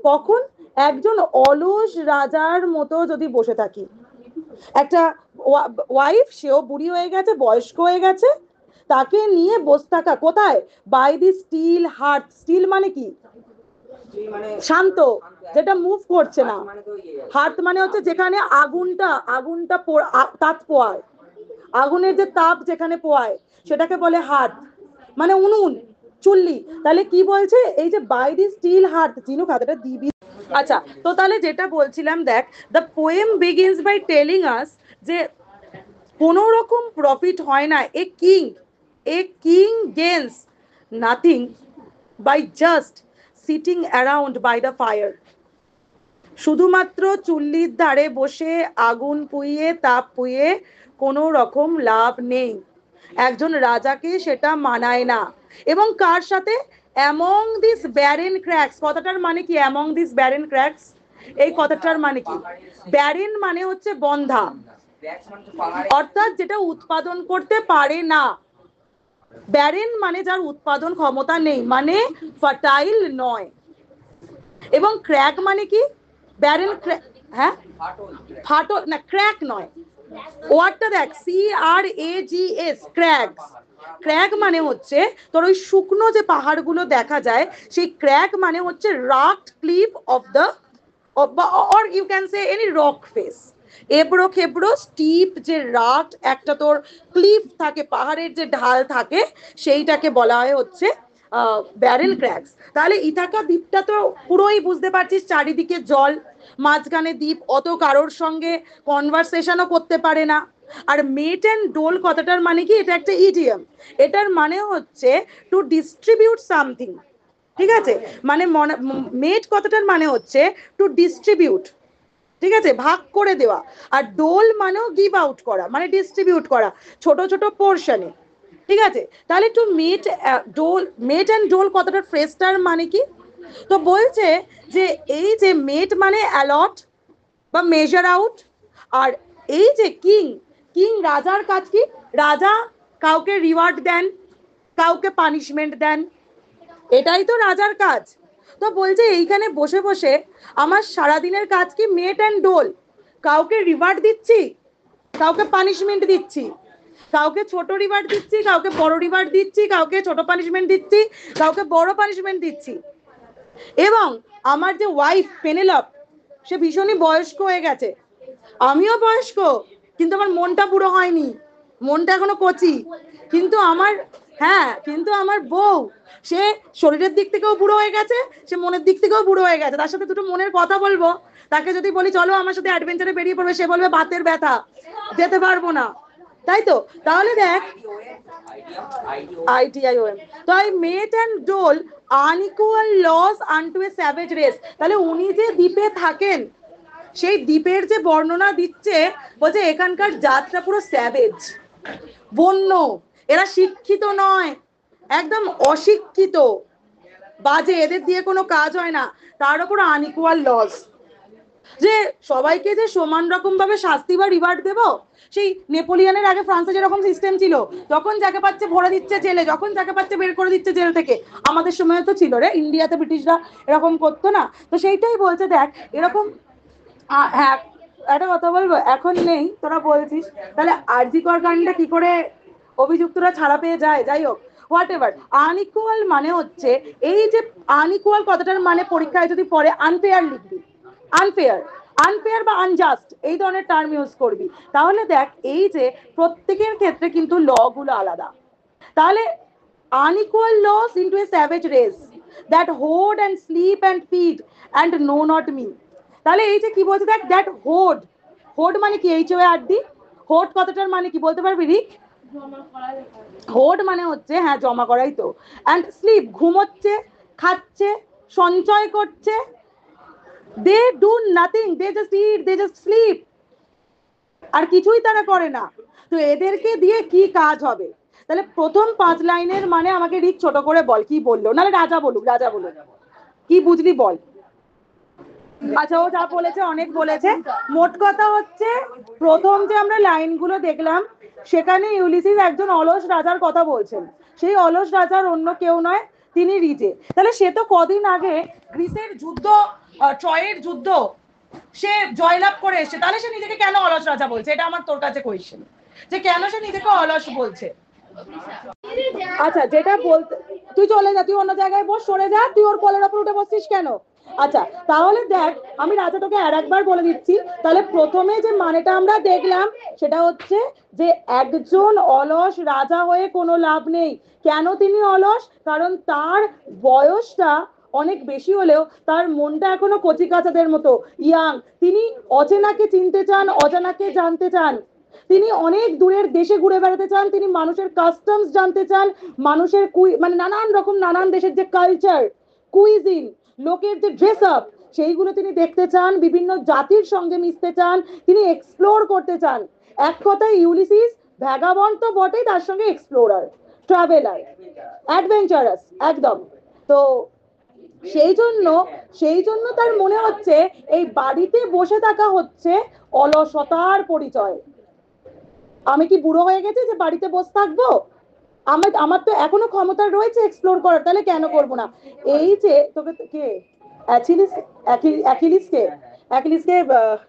S1: কখন? একজন অলস রাজার মতো যদি বসে থাকি, একটা ওয়াইফ, সেও বুড়ি হয়ে গেছে, বয়স্ক হয়ে গেছে, তাকে নিয়ে বসে থাকা কোথায়? By the still hearth. Still মানে কি? শান্ত, যেটা মুভ করছে না। হার্ট মানে হচ্ছে যেখানে আগুনটা তাপ পোয়ায়, আগুনের যে তাপ যেখানে পোয়ায় সেটাকে বলে হার্ট, মানে উনুন, চুল্লি। তাহলে কি বলছে, এই যে বাই দি স্টিল হার্ট, চিনু খাতাটা দিবি। আচ্ছা তো তাহলে যেটা বলছিলাম দেখ, the poem begins by telling us যে কোনো রকম প্রফিট হয় না। A king gains nothing by just sitting around by the fire. শুধুমাত্র চুল্লির ধারে বসে আগুন পুইয়ে তাপ পুইয়ে কোনো রকম লাভ নেই। একজন রাজাকে সেটা মানায় না। এবং কার সাথে? Among this barren cracks. কথাটার মানে কি অ্যামং দিস ব্যারেন ক্র্যাক্স? এই কথাটার মানে কি? ব্যারেন মানে হচ্ছে বন্ধা, অর্থাৎ যেটা উৎপাদন করতে পারে না। ব্যারেন মানে যার উৎপাদন ক্ষমতা নেই, মানে ফার্টাইল নয়। এবং ক্র্যাক মানে কি? ব্যারেল ক্র্যাক, হ্যাঁ ফাটল না, ক্র্যাক নয়, ওয়ার্ডটা দেখ, CRAGS, ক্র্যাক। ক্র্যাক মানে হচ্ছে তোর ওই শুকনো যে পাহাড়গুলো দেখা যায়, সেই ক্র্যাক মানে হচ্ছে rugged cliff of the, or you can say any rock face. এবড়ো খেবড়ো স্টিপ যে রাগ একটা তোর ক্লিফ থাকে, পাহাড়ের যে ঢাল থাকে, সেইটাকে বলা হয় হচ্ছে ব্যারেল ক্র্যাকস। তাহলে ইথাকা দ্বীপটা তো পুরোই বুঝতে পারছিস, চারিদিকে জল, মাঝখানে দ্বীপ, অত কারোর সঙ্গে কনভারসেশনও করতে পারে না। আর মেট অ্যান্ড ডোল কথাটার মানে কি? এটা একটা ইডিয়াম। এটার মানে হচ্ছে টু ডিস্ট্রিবিউট সামথিং, ঠিক আছে? মানে মেট কথাটার মানে হচ্ছে টু ডিস্ট্রিবিউট, ঠিক আছে, ভাগ করে দেওয়া। আর ডোল মানেও গিভ আউট করা, মানে ডিস্ট্রিবিউট করা ছোট ছোট পোর্শনে, ঠিক আছে? তাহলে two mate dole, mate and ডোল কথাটার ফ্রেজটার মানে কি? তো বলছে যে এই যে মেট মানে অ্যালট বা মেজার আউট, আর এই যে কিং, কিং রাজার কাজ কি? রাজা কাউকে রিওয়ার্ড দেন, কাউকে পানিশমেন্ট দেন, এটাই তো রাজার কাজ। তো বলছে এইখানে বসে বসে আমার সারাদিনের কাজ কি? মেট অ্যান্ড ডোল, কাউকে রিওয়ার্ড দিচ্ছি, কাউকে পানিশমেন্ট দিচ্ছি, কাউকে ছোট রিওয়ার্ড দিচ্ছি, কাউকে বড় রিওয়ার্ড দিচ্ছি, কাউকে ছোট পানিশমেন্ট দিচ্ছি, কাউকে বড় পানিশমেন্ট দিচ্ছি। এবং আমার যে ওয়াইফ পেনেলপ, সে ভীষণই বয়স্ক হয়ে গেছে, আমিও বয়স্ক, কিন্তু আমার মনটা বুড়ো হয়নি, মনটা এখনো কচি। কিন্তু আমার, হ্যাঁ, কিন্তু আমার বউ, সে শরীরের দিক থেকেও বুড়ো হয়ে গেছে, সে মনের দিক থেকেও বুড়ো হয়ে গেছে। তার সাথে দুটো মনের কথা বলবো, তাকে যদি বলি চলো আমার সাথে অ্যাডভেঞ্চারে বেরিয়ে পড়বে, সে বলবে বাতের ব্যথা, যেতে পারবো না, তাই তো? তাহলে দেখ, ITIOM, তো I mete and dole unequal laws unto a savage race. তাহলে উনি যে দ্বীপে থাকেন, সেই দ্বীপের যে বর্ণনা দিচ্ছে, বলছে এখানকার জাতটা পুরো স্যাভেজ, বন্য, এরা শিক্ষিত নয়, একদম অশিক্ষিত, বাজে, এদের দিয়ে কোনো কাজ হয় না। তার উপর আনইকুয়াল লস, যে সবাইকে যে সমান রকম ভাবে শাস্তি বা রিওয়ার্ড দেবো, সেই নেপোলিয়নের আগে ফ্রান্সে যেরকম সিস্টেম ছিল, যখন যাকে পাচ্ছে ভরে দিচ্ছে জেলে, যখন যাকে পাচ্ছে বের করে দিচ্ছে জেল থেকে। আমাদের সময় তো ছিল রে, ইন্ডিয়াতে ব্রিটিশরা এরকম করতো না? তো সেইটাই বলছে, দেখ এরকম। হ্যাঁ, একটা কথা বলবো, এখন নেই, তোরা বলছিস, তাহলে আরজি কর কাণ্ডে কি করে অভিযুক্তরা ছাড়া পেয়ে যায়? যাই হোক, হোয়াট এভার। আনইকুয়াল মানে হচ্ছে, এই যে আনইকুয়াল কথাটার মানে পরীক্ষায় যদি পড়ে আনফেয়ার লিখবি, আনফেয়ার, আনফেয়ার বা আনজাস্ট, এই ধরনের টার্ম ইউজ করবি। তাহলে দেখ, এই যে প্রত্যেকের ক্ষেত্রে কিন্তু ল গুলো আলাদা। তাহলে unequal laws into a savage race that hoard and sleep and feed and know not me. তাহলে এই যে কি বলছে দেখ, দ্যাট হোড, হোড মানে কি? HOARD, হোড কথাটার মানে কি বলতে পারবি রিক? হোড মানে হচ্ছে, হ্যাঁ, জমা করাই তো। অ্যান্ড স্লিপ, ঘুমোচ্ছে, খাচ্ছে, সঞ্চয় করছে, they do nothing, they just eat, they just sleep, আর কিছুই তারা করে না। তো এদেরকে দিয়ে কি কাজ হবে? তাহলে প্রথম 5 লাইনের মানে আমাকে রিক ছোট করে বল, কি বললো, নাহলে রাজা বলুক, রাজা বলুক, কি বুঝলি বল। আচ্ছা, ও যা বলেছে অনেক বলেছে। মোট কথা হচ্ছে, প্রথম যে আমরা লাইনগুলো দেখলাম, সেখানে ইউলিসিস একজন অলস রাজার কথা বলছেন। সেই অলস রাজার অন্য কেউ নয়, তিনি রিজে। তাহলে সে তো কদিন আগে গ্রিসের যুদ্ধ, ট্রয়ের যুদ্ধ সে জয়লাভ করে এসছে। তাহলে সে নিজেকে কেন অলস রাজা বলছে? এটা আমার তোর কাছে কোয়েশ্চেন, যে কেন সে নিজেকে অলস বলছে। আচ্ছা, যেটা বলতে, তুই চলে যা, তুই অন্য জায়গায় বস, সরে যা, তুই ওর কোলের ওপর উঠে বসছিস কেন? আচ্ছা, তাহলে দেখ, আমি রাজা তোকে আর একবার বলে দিচ্ছি। তাহলে প্রথমে যে মানেটা আমরা দেখলাম, সেটা হচ্ছে যে একজন অলস রাজা হয়ে কোনো লাভ নেই। কেন তিনি অলস? কারণ তার বয়সটা অনেক বেশি হলেও তার মনটা এখনো কচি কাচাদের মতো ইয়াং। তিনি অচেনাকে চিনতে চান, অজানাকে জানতে চান, তিনি অনেক দূরের দেশে ঘুরে বেড়াতে চান, তিনি মানুষের কাস্টমস জানতে চান, মানুষের মানে নানান রকম, নানান দেশের যে কালচার, কুইজিন, লোকের যে ড্রেস আপ, সেইগুলো তিনি দেখতে চান, বিভিন্ন জাতির সঙ্গে মিশতে চান, তিনি এক্সপ্লোর করতে চান। এক কথায় ইউলিসিস ভ্যাগাবন্ড তো বটেই, তার সঙ্গে এক্সপ্লোরার, ট্রাভেলার, অ্যাডভেঞ্চারাস একদম। তো সেই জন্য তার মনে হচ্ছে এই বাড়িতে বসে থাকা হচ্ছে অলসতার পরিচয়। আমি কি বুড়ো হয়ে গেছি যে বাড়িতে বসে থাকবো? আমার তো এখনো ক্ষমতা রয়েছে এক্সপ্লোর করার, তাহলে কেন করবো না? এই যে তোকে কে অ্যাকিলিসকে অ্যাকিলিসকে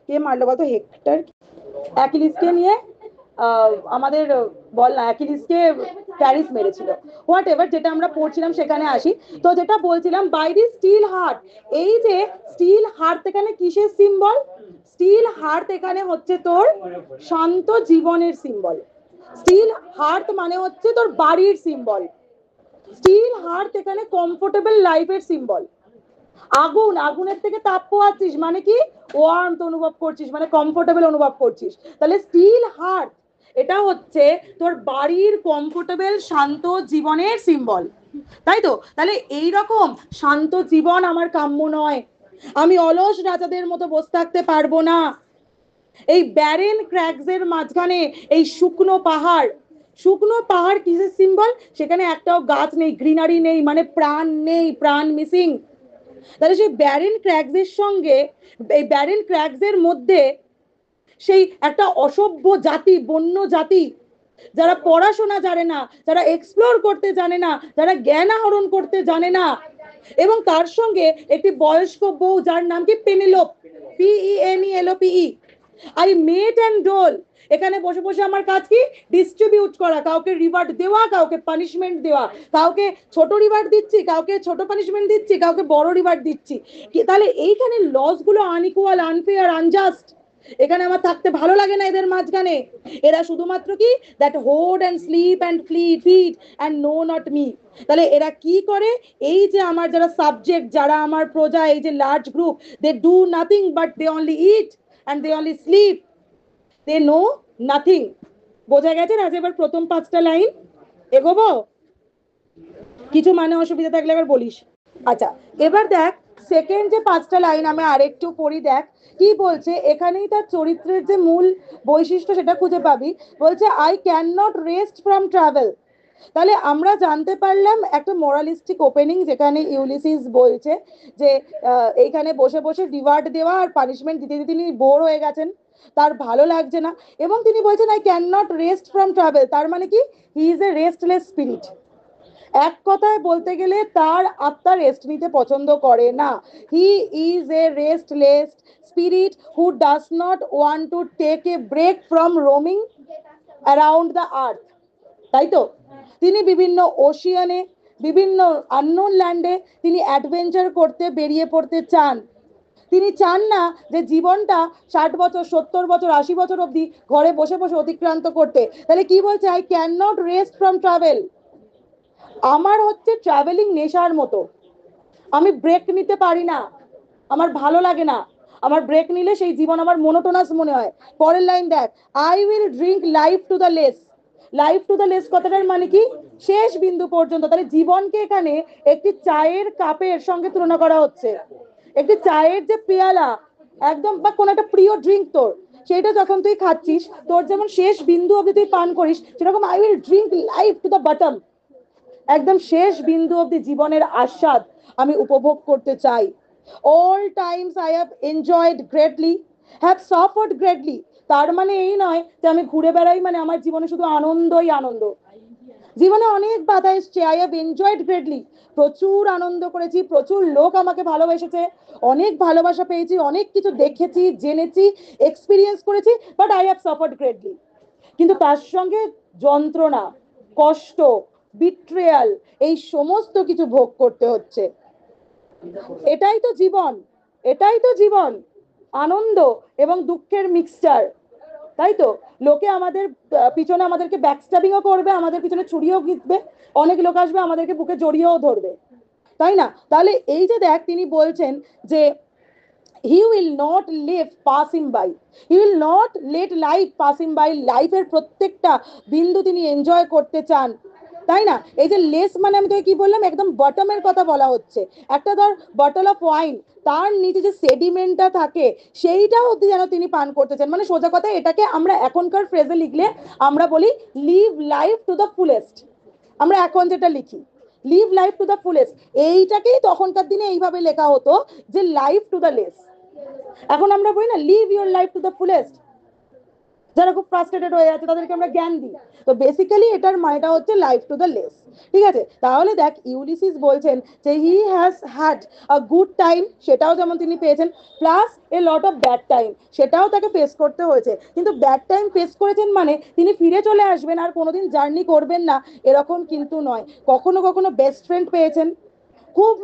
S1: কে মারলো বলতো? হেক্টর। অ্যাকিলিসকে নিয়ে আমাদের বল না, অ্যাকিলিসকে প্যারিস মেরেছিল। হোয়াট এভার, যেটা আমরা পড়ছিলাম সেখানে আসি। তো যেটা বলছিলাম, বাই দি স্টিল হার্ট, এই যে স্টিল হার্ট এখানে কিসের সিম্বল? স্টিল হার্ট এখানে হচ্ছে তোর শান্ত জীবনের সিম্বল। স্টিল হার্ট মানে হচ্ছে তোর বাড়ির সিম্বল। স্টিল হার্ট এখানে কমফোর্টেবল লাইফের সিম্বল। আগুন, আগুনের থেকে তাপ পাচ্ছিস মানে কি? ওয়ার্মথ অনুভব করছিস, মানে কমফোর্টেবল অনুভব করছিস। তাহলে স্টিল হার্ট এটা হচ্ছে তোর বাড়ির কমফোর্টেবল শান্ত জীবনের সিম্বল, তাই তো? তাহলে এই রকম শান্ত জীবন আমার কাম্য নয়। আমি অলস রাজাদের মতো বসে থাকতে পারবো না। এই ব্যারেন ক্র্যাগসের মাঝখানে এই শুকনো পাহাড়, শুকনো পাহাড় কিসের সিম্বল? সেখানে একটাও গাছ নেই, গ্রিনারি নেই, মানে প্রাণ নেই, প্রাণ মিসিং। তাহলে সেই ব্যারেন ক্র্যাগসের সঙ্গে, এই ব্যারেন ক্র্যাগসের মধ্যে সেই একটা অসভ্য জাতি, বন্য জাতি, যারা পড়াশোনা জানে না, যারা এক্সপ্লোর করতে জানে না, যারা জ্ঞান আহরণ করতে জানে না, এবং তার সঙ্গে একটি বয়স্ক বউ যার নাম কি Penelope, PENELOPE। I mete and dole, এখানে বসে বসে আমার কাজ কি? ডিস্ট্রিবিউট করা, কাউকে রিওয়ার্ড দেওয়া, কাউকে পানিশমেন্ট দেওয়া, কাউকে ছোট রিওয়ার্ড দিচ্ছি, কাউকে ছোট পানিশমেন্ট দিচ্ছি, কাউকে বড় রিওয়ার্ড দিচ্ছি। তাহলে এইখানে লস গুলো আনইকুয়াল, আনফেয়ার, আনজাস্ট। এখানে আমার থাকতে ভালো লাগে না এদের মাঝখানে। এরা শুধুমাত্র কি that hoard and sleep and feed and know not me. তাহলে এরা কি করে? এই যে আমার যারা সাবজেক্ট, যারা আমার প্রজা, এই যে large group, they do nothing but they only eat and they only sleep, they know nothing. বোঝা গেছে না? এবার প্রথম 5টা লাইন এগোবো, কিছু মানে অসুবিধা থাকলে এবার বলিস। আচ্ছা, এবার দেখ সেকেন্ড যে 5টা লাইন আমি আরেকটু পড়ি, দেখ কি বলছে। এখানেই তার চরিত্রের যে মূল বৈশিষ্ট্য সেটা খুঁজে পাবি। বলছে I can not rest from travel. তাহলে আমরা জানতে পারলাম একটা মোরালিস্টিক ওপেনিং, যেখানে ইউলিসিস বলছে যে এইখানে বসে বসে রিওয়ার্ড দেওয়া আর পানিশমেন্ট দিতে দিতে তিনি বোর হয়ে গেছেন, তার ভালো লাগছে না, এবং তিনি বলছেন I can not rest from travel. তার মানে কি? হি ইজ এ রেস্টলেস স্পিরিট। এক কথায় বলতে গেলে তার আত্মা রেস্ট নিতে পছন্দ করে না। He is a restless spirit who does not want to take a break from roaming around the earth. তাই তো? তিনি বিভিন্ন ওশিয়ানে, বিভিন্ন আননোন ল্যান্ডে তিনি অ্যাডভেঞ্চার করতে বেরিয়ে পড়তে চান। তিনি চান না যে জীবনটা 60 বছর, 70 বছর, 80 বছর অবধি ঘরে বসে বসে অতিক্রান্ত করতে। তাহলে কি বলছে? I can not rest from travel. আমার হচ্ছে ট্রাভেলিং নেশার মতো, আমি ব্রেক নিতে পারি না, আমার ভালো লাগে না। আমার ব্রেক নিলে সেই জীবন আমার মোনোটোনাস মনে হয়। পরের লাইন দেখ, I will drink life to the less. Life to the less কথাটার মানে কি? শেষ বিন্দু পর্যন্ত। তাহলে জীবনকে এখানে একটি চায়ের কাপের সঙ্গে তুলনা করা হচ্ছে। একটি চায়ের যে পেয়ালা একদম, বা কোন একটা প্রিয় ড্রিঙ্ক তোর, সেটা যখন তুই খাচ্ছিস, তোর যেমন শেষ বিন্দু অবধি তুই পান করিস, সেরকম I will drink life to the bottom. একদম শেষ বিন্দু অবধি জীবনের আস্বাদ আমি উপভোগ করতে চাই। All Times I have enjoyed greatly, have suffered greatly. তার মানে এই নয় যে আমি ঘুরে বেড়াই মানে আমার জীবনে শুধু আনন্দই আনন্দ। জীবনে অনেক বাধা এসছে। আই হ্যাভ এনজয়েড গ্রেটলি, প্রচুর আনন্দ করেছি, প্রচুর লোক আমাকে ভালোবেসেছে, অনেক ভালোবাসা পেয়েছি, অনেক কিছু দেখেছি, জেনেছি, এক্সপিরিয়েন্স করেছি, but I have suffered greatly. কিন্তু তার সঙ্গে যন্ত্রণা, কষ্ট, বিট্রেয়াল, এই সমস্ত কিছু ভোগ করতে হচ্ছে। এটাই তো জীবন, এটাই তো জীবন, আনন্দ এবং দুঃখের মিক্সচার। তাই তো? লোকে আমাদের পিছনে আমাদেরকে ব্যাকস্ট্যাবিংও করবে, আমাদের পিছনে ছুরিও গিঁথবে, অনেক লোক আসবে আমাদেরকে বুকে জড়িয়েও ধরবে, তাই না? তাহলে এই যে দেখ তিনি বলছেন যে he will not live pass him by, he will not let life pass him by। লাইফের প্রত্যেকটা বিন্দু তিনি এনজয় করতে চান, তাই না? এই যে লেস মানে আমি তোকে কি বললাম, একদম বটমের কথা বলা হচ্ছে। একটা ধর বটল অফ ওয়াইন, তার নিচে যে সেডিমেন্টটা থাকে সেইটাও অবধি যেন তিনি পান করতে চান। মানে সোজা কথা, এটাকে আমরা এখনকার ফ্রেজে লিখলে আমরা বলি live life to the fullest. আমরা এখন যেটা লিখি live life to the fullest, এইটাকেই তখনকার দিনে এইভাবে লেখা হতো যে লাইফ টু দ্য লেস। এখন আমরা বলি না live your life to the fullest. যারা খুব ফ্রাস্ট্রেটেড হয়ে যাচ্ছে তাদেরকে আমরা জ্ঞান দিই। তো বেসিক্যালি এটার মানেটা হচ্ছে লাইফ টু দ্য লেস। ঠিক আছে, তাহলে দেখ ইউলিসিস বলছেন যে he has had a good time, সেটাও যেমন তিনি পেয়েছেন, plus A lot of bad time, সেটাও তাকে ফেস করতে হয়েছে। কিন্তু ব্যাড টাইম ফেস করেছেন মানে তিনি ফিরে চলে আসবেন আর কোনোদিন জার্নি করবেন না এরকম কিন্তু নয়। কখনো কখনো বেস্ট ফ্রেন্ড পেয়েছেন, খুব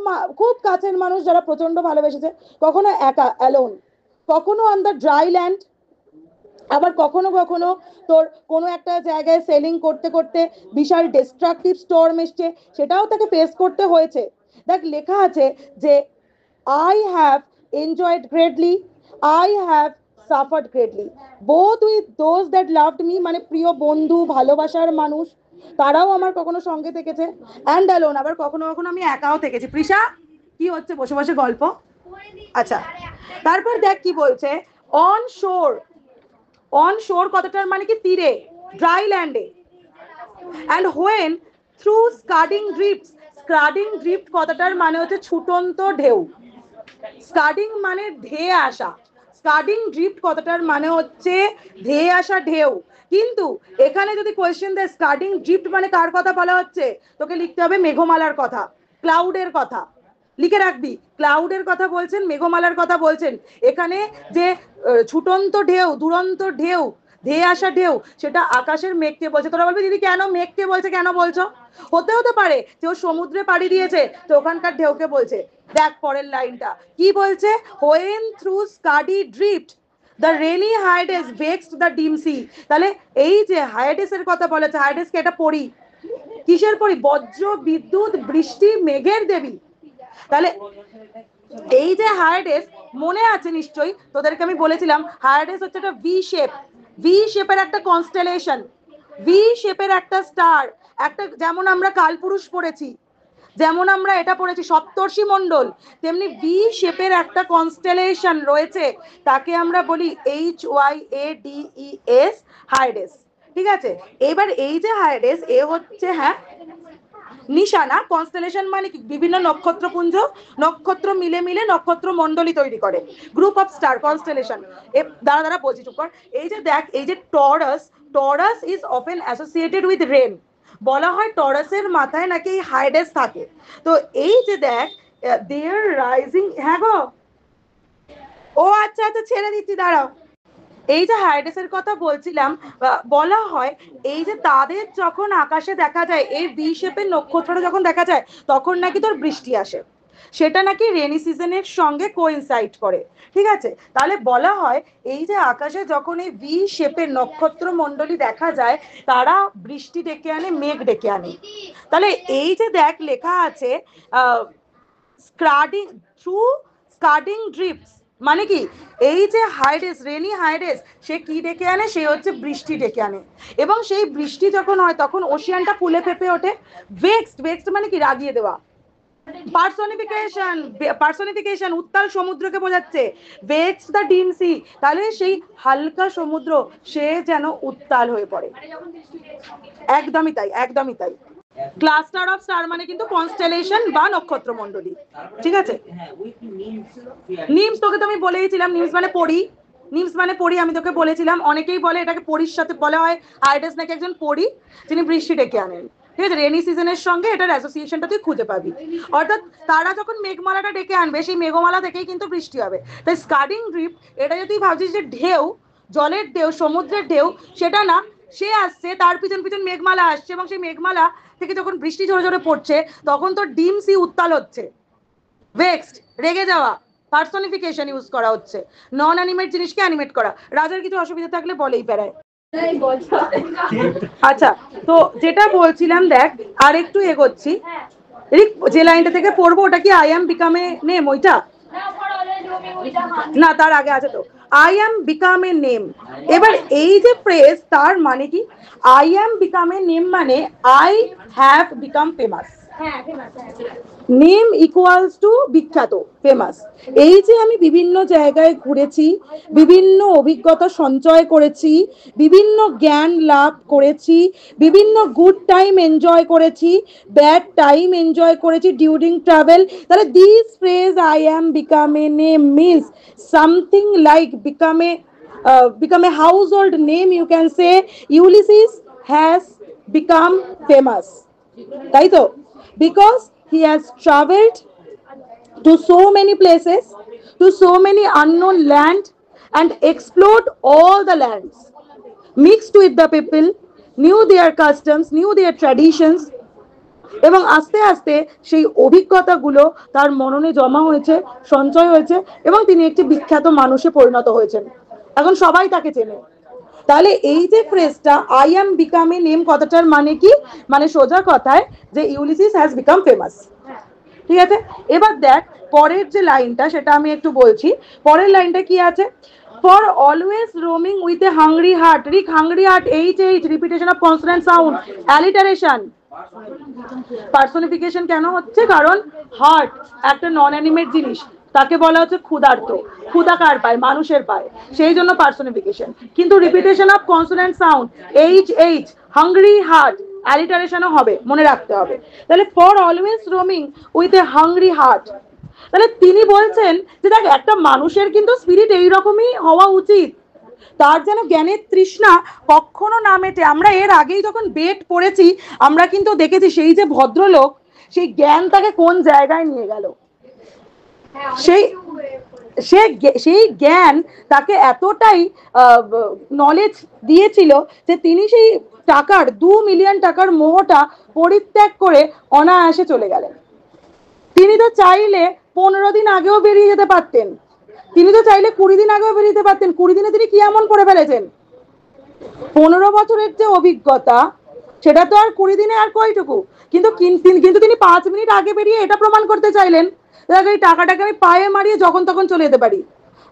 S1: খুব কাছের মানুষ যারা প্রচন্ড ভালোবেসেছে, কখনো একা অ্যালোন, কখনো অন দ্য ড্রাই ল্যান্ড, আবার কখনো কখনো তোর কোনো একটা জায়গায় সেলিং করতে করতে বিশাল ডিস্ট্রাকটিভ স্টর্ম এসছে, সেটাও তাকে ফেস করতে হয়েছে। দেখ লেখা আছে যে I have enjoyed greatly, I have suffered greatly, both with those that loved me, মানে প্রিয় বন্ধু ভালোবাসার মানুষ তারাও আমার কখনো সঙ্গে থেকেছে, অ্যান্ড অ্যালোন, আবার কখনো কখনো আমি একাও থেকেছি। প্রিশা কি হচ্ছে বসে বসে গল্প? আচ্ছা, তারপর দেখ কি বলছে, অন শোর, অন শোর কথাটার মানে কি তীরে, ড্রাই ল্যান্ডে, and when through scudding ড্রিফটস, scudding drift কথাটার মানে হচ্ছে ছুটন্ত ঢেউ, স্কাডিং মানে ধেয়ে আসা, স্কাডিং ড্রিফট কথাটার মানে হচ্ছে ধেয়ে আসা ঢেউ। কিন্তু এখানে যদি কোয়েশ্চেন দেয় স্কাডিং ড্রিফট মানে কার কথা বলা হচ্ছে, তোকে লিখতে হবে মেঘমালার কথা, ক্লাউডের কথা, লিখে রাখবি ক্লাউডের কথা বলছেন, মেঘমালার কথা বলছেন। এখানে যে ছুটন্ত ঢেউ, দুরন্ত ঢেউ, ধেয়ে আসা ঢেউ, সেটা আকাশের মেঘকে বলছে। তোরা বলবি দিদি কেন মেঘকে বলছে, কেন বলছো? হতে হতে পারে যে ও সমুদ্রে পাড়ি দিয়েছে তো ওখানকার ঢেউকে বলছে। দেখ পরের লাইনটা কি বলছে, when through scudding drift the rainy Hyades vexed the dim sea. তাহলে এই যে হাইডেসের কথা বলেছে, হাইডেসকে এটা পড়ি, কিসের পড়ি? বজ্র বিদ্যুৎ বৃষ্টি মেঘের দেবী। তাহলে এই যে হায়াডেস, মনে আছে নিশ্চয়ই তোদেরকে আমি বলেছিলাম হায়াডেস হচ্ছে একটা ভি শেপ, ভি শেপের একটা কনস্টেলেশন, ভি শেপের একটা স্টার, একটা যেমন আমরা কালপুরুষ পড়েছি, যেমন আমরা এটা পড়েছি সপ্তর্ষি মণ্ডল, তেমনি ভি শেপের একটা কনস্টেলেশন রয়েছে, তাকে আমরা বলি HYADES, হায়াডেস। ঠিক আছে, এবার এই যে হায়াডেস এ হচ্ছে হ্যাঁ নিশানা, কনস্টেলেশন মানে কি বিভিন্ন নক্ষত্রপুঞ্জ, নক্ষত্র মিলে মিলে নক্ষত্র মণ্ডলী তৈরি করে, গ্রুপ অফ স্টার, কনস্টেলেশন। দ্বারা দ্বারা বলছি চুপ কর। এই যে দেখ এই যে Taurus, Taurus is often associated with rain, বলা হয় টরাসের মাথায় নাকি হাইডেস থাকে। তো এই যে দেখ দেয়ার রাইজিং, হ্যাঁ গো, ও আচ্ছা আচ্ছা ছেড়ে দিচ্ছি দাঁড়াও। এই যে হাইডেসের কথা বলছিলাম, বলা হয় এই যে তাদের যখন আকাশে দেখা যায় এই ভি শেপের নক্ষত্রটা যখন দেখা যায় তখন নাকি তোর বৃষ্টি আসে, সেটা নাকি রেনি সিজনের সঙ্গে কোইনসাইড করে। ঠিক আছে, তাহলে বলা হয় এই যে আকাশে যখন এই ভি শেপের নক্ষত্র মণ্ডলী দেখা যায় তারা বৃষ্টি ডেকে আনে, মেঘ ডেকে আনে। তাহলে এই যে দেখ লেখা আছে স্কাডিং থ্রু স্কাডিং ড্রিফটস, মানে কি এই যে হাইডেস, রেনি হাইডেস, সে কি ডেকে আনে, সে হচ্ছে বৃষ্টি ডেকে আনে, এবং সেই বৃষ্টি যখন হয় তখন ওশিয়ানটা ফুলে ফেপে ওঠে। ভেক্সড, ভেক্সড মানে কি রাগিয়ে দেওয়া, পার্সনিফিকেশন, পার্সনিফিকেশন উত্তাল সমুদ্রকে বোঝাচ্ছে, ভেক্সড দ্য ডিম সি, তাহলে সেই হালকা সমুদ্র সে যেন উত্তাল হয়ে পড়ে। একদমই তাই, একদমই তাই। ক্লাস্টার অফ স্টার মানে কিন্তু কনস্টেলেশন বা নক্ষত্র মণ্ডলী। ঠিক আছে, নিমস তোকে তো আমি বলেইছিলাম, নিমস মানে পরি, নিমস মানে পরি, আমি তোকে বলেছিলাম। অনেকেই বলে এটাকে পরির সাথে বলা হয়, হাইডেস নাকি একজন পরি যিনি বৃষ্টি ডেকে আনেন। ঠিক আছে, রেনি সিজনের সঙ্গে এটার অ্যাসোসিয়েশনটা তুই খুঁজে পাবি। অর্থাৎ তারা যখন মেঘমালাটা ডেকে আনবে সেই মেঘমালা থেকেই কিন্তু বৃষ্টি হবে। তাই স্কাডিং ড্রিফট এটা যদি ভাবছিস যে ঢেউ, জলের ঢেউ, সমুদ্রের ঢেউ, সেটা না, সে আসছে তার পিছন পিছন মেঘমালা আসছে এবং সেই মেঘমালা থেকে যখন বৃষ্টি ঝরে ঝরে পড়ছে তখন তো ডিম সি উত্তাল হচ্ছে, ভেক্সড রেগে যাওয়া, পার্সনিফিকেশন ইউজ করা হচ্ছে, নন অ্যানিমেট জিনিসকে অ্যানিমেট করা। রাজার কিছু অসুবিধা থাকলে বলেই বেড়ায়। আচ্ছা, তো যেটা বলছিলাম দেখ আর একটু এগোচ্ছি, যে লাইনটা থেকে পড়বো ওটা কি I am become a name, ওইটা না তার আগে আছে তো I am become a name. এবার এই যে ফ্রেজ তার মানে কি, I am become a name মানে I have become famous, name equals to বিখ্যাত, ফেমাস। এই যে আমি বিভিন্ন জায়গায় ঘুরেছি, বিভিন্ন অভিজ্ঞতা সঞ্চয় করেছি, বিভিন্ন জ্ঞান লাভ করেছি, বিভিন্ন গুড টাইম এনজয় করেছি, ব্যাড টাইম এনজয় করেছি ডিউরিং ট্রাভেল, তাহলে this phrase I am become a name means something like become a become a household name, you can say Ulysses has become famous, তাই তো, because he has traveled to so many places, to so many unknown land, and explored all the lands, mixed with the people, knew their customs, knew their traditions, এবং আস্তে আস্তে সেই অভিজ্ঞতাগুলো তার মননে জমা হয়েছে, সঞ্চয় হয়েছে, এবং তিনি একটি বিখ্যাত মানুষে পরিণত হয়েছেন। এখন সবাই তাকে চেনে। তাহলে এই যে ফ্রেজটা I am become a name, কথাটার মানে কি? মানে সোজা কথায় যে ইউলিসিস হ্যাজ বিকাম ফেমাস। ঠিক আছে, এবার দেখ পরের যে লাইনটা, সেটা আমি একটু বলছি। পরের লাইনটা কি আছে? For always roaming with a hungry heart, রিক hungry heart, H H, repetition of consonant sound, alliteration. Personification কেন হচ্ছে? কারণ হার্ট একটা নন অ্যানিমেট জিনিস, তাকে বলা হচ্ছে ক্ষুধার্ত। ক্ষুধা কার পায়? মানুষের পায়, সেই জন্য পার্সোনিফিকেশন। কিন্তু repetition of consonant sound, H H, hungry heart, অ্যালিটারেশনও হবে, মনে রাখতে হবে। তাহলে for always roaming with a hungry heart, তাহলে তিনি বলছেন যে দেখ একটা মানুষের কিন্তু স্পিরিট এইরকমই হওয়া উচিত, তার যেন জ্ঞানের তৃষ্ণা কখনো না মেটে। আমরা এর আগেই যখন বেদ পড়েছি, আমরা কিন্তু দেখেছি সেই যে ভদ্রলোক, সেই জ্ঞান তাকে কোন জায়গায় নিয়ে গেল। সেই জ্ঞান তাকে এতটাই নলেজ দিয়েছিল যে তিনি সেই টাকার 2 মিলিয়ন টাকার মোহটা পরিত্যাগ করে অনায়াসে চলে গেলেন। তিনি তো চাইলে 15 দিন আগেও বেরিয়ে যেতে পারতেন, তিনি তো চাইলে 20 দিন আগেও বেরিয়ে যেতে পারতেন। 20 দিনে তিনি কি এমন করে ফেলেছেন? 15 বছরের যে অভিজ্ঞতা, সেটা তো আর 20 দিনে আর কয়টুকু। কিন্তু তিনি 5 মিনিট আগে বেরিয়ে এটা প্রমাণ করতে চাইলেন, এই টাকাটাকে আমি পায়ে মারিয়ে যখন তখন চলে যেতে পারি,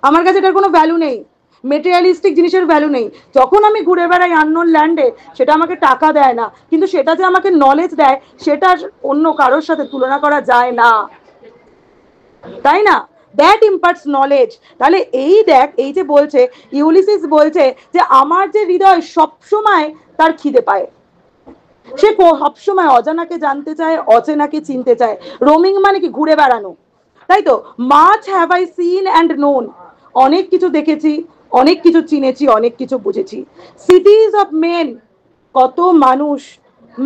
S1: আমার কাছে এটার কোনো ভ্যালু নেই, মেটেরিয়ালিস্টিক জিনিসের ভ্যালু নেই। যখন আমি ঘুরে বেড়াই আননোন ল্যান্ডে, সেটা আমাকে টাকা দেয় না, কিন্তু সেটা যে আমাকে নলেজ দেয়, সেটা অন্য কারোর সাথে তুলনা করা যায় না, তাই না? That imparts knowledge. তাহলে এই দেখ, এই যে বলছে ইউলিসিস, বলছে যে আমার যে হৃদয় সবসময় তার খিদে পায়, সে সবসময় অজানাকে জানতে চায়, অচেনাকে চিনতে চায়। রোমিং মানে কি? ঘুরে বেড়ানো, তাই তো। Much have I seen and known, অনেক কিছু দেখেছি, অনেক কিছু চিনেছি, অনেক কিছু বুঝেছি। সিটিজ অফ মেন, কত মানুষ।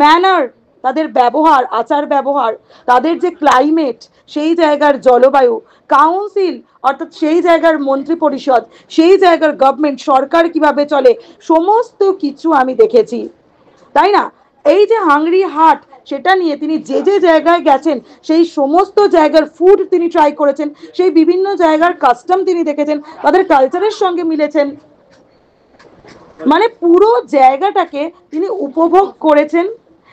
S1: ম্যানার, তাদের ব্যবহার, আচার ব্যবহার, তাদের যে ক্লাইমেট, সেই জায়গার জলবায়ু। কাউন্সিল, অর্থাৎ সেই জায়গার মন্ত্রী পরিষদ, সেই জায়গার গভর্নমেন্ট, সরকার কিভাবে চলে, সমস্ত কিছু আমি দেখেছি, তাই না? এই যে হাংরি হার্ট, সেটা নিয়ে তিনি যে যে জায়গায় গেছেন, সেই সমস্ত জায়গার ফুড তিনি ট্রাই করেছেন, সেই বিভিন্ন জায়গার কাস্টম তিনি দেখেছেন, তাদের কালচারের সঙ্গে মিলেছেন, মানে পুরো জায়গাটাকে তিনি উপভোগ করেছেন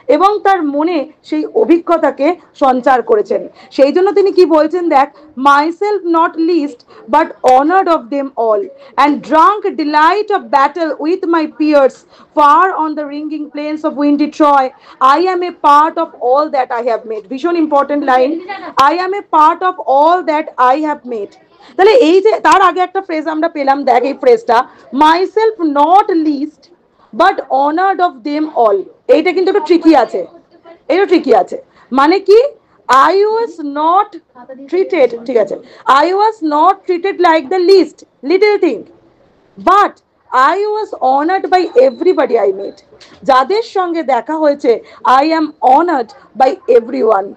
S1: এবং তার মনে সেই অভিজ্ঞতাকে সঞ্চার করেছেন। সেই জন্য তিনি কি বলছেন দেখ, myself not least but honoured of them all and drunk delight of battle with my peers far on the ringing plains of windy Troy, I am a part of all that I have made. ভীষণ important line, I am a part of all that I have made. তাহলে এই যে তার আগে একটা phrase আমরা পেলাম, দেখ এই ফ্রেজটা, myself not least but honoured of them all, এইটা কিন্তু একটু ট্রিকি আছে, এটা ট্রিকি আছে। মানে কি? I was not treated, ঠিক আছে, I was not treated like the least little thing, but I was honored by everybody I met. যাদের সঙ্গে দেখা হয়েছে, I am honored by everyone,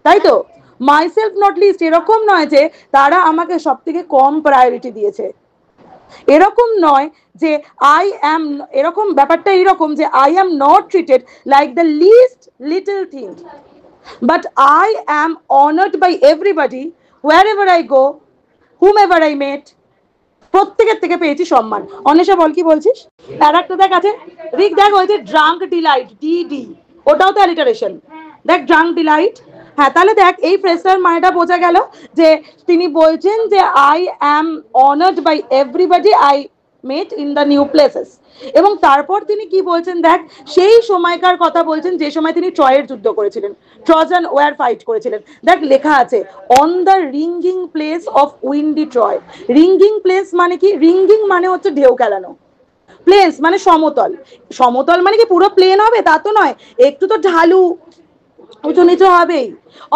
S1: তাই তো। মাইসেলফ নট লিস্ট এরকম নয় যে তারা আমাকে সব থেকে কম প্রায়োরিটি দিয়েছে, এরকম নয় যে আই অ্যাম, এরকম ব্যাপারটা এরকম যে I am not treated like the least little thing, but I am honoured by everybody wherever I go, whomever I met, প্রত্যেকের থেকে পেয়েছি সম্মান। অন্বেষা বল কি বলছিস? আর একটা দেখ আছে, রিক দেখ হয়েছে ড্রাঙ্ক ডিলাইট, ডিডি, ওটাও তো অ্যালিটারেশন। দেখ ড্রাঙ্ক ডিলাইট, হ্যাঁ, তাহলে দেখ এই ফ্রেজটার মানেটা বোঝা গেল যে তিনি বলছেন যে I am honoured by everybody I met in the new places. এবং তারপর তিনি কি বলছেন দেখ, সেই সময়কার কথা বলছেন যে সময় তিনি ট্রয়ের যুদ্ধ করেছিলেন, ট্রজান ওয়ার ফাইট করেছিলেন। দেখ লেখা আছে on the ringing place of windy Troy. Ringing place মানে কি? রিঙ্গিং মানে হচ্ছে ঢেউ খেলানো, প্লেস মানে সমতল। সমতল মানে কি পুরো প্লেন হবে তা তো নয়, একটু তো ঢালু, উঁচু নিচু হবেই।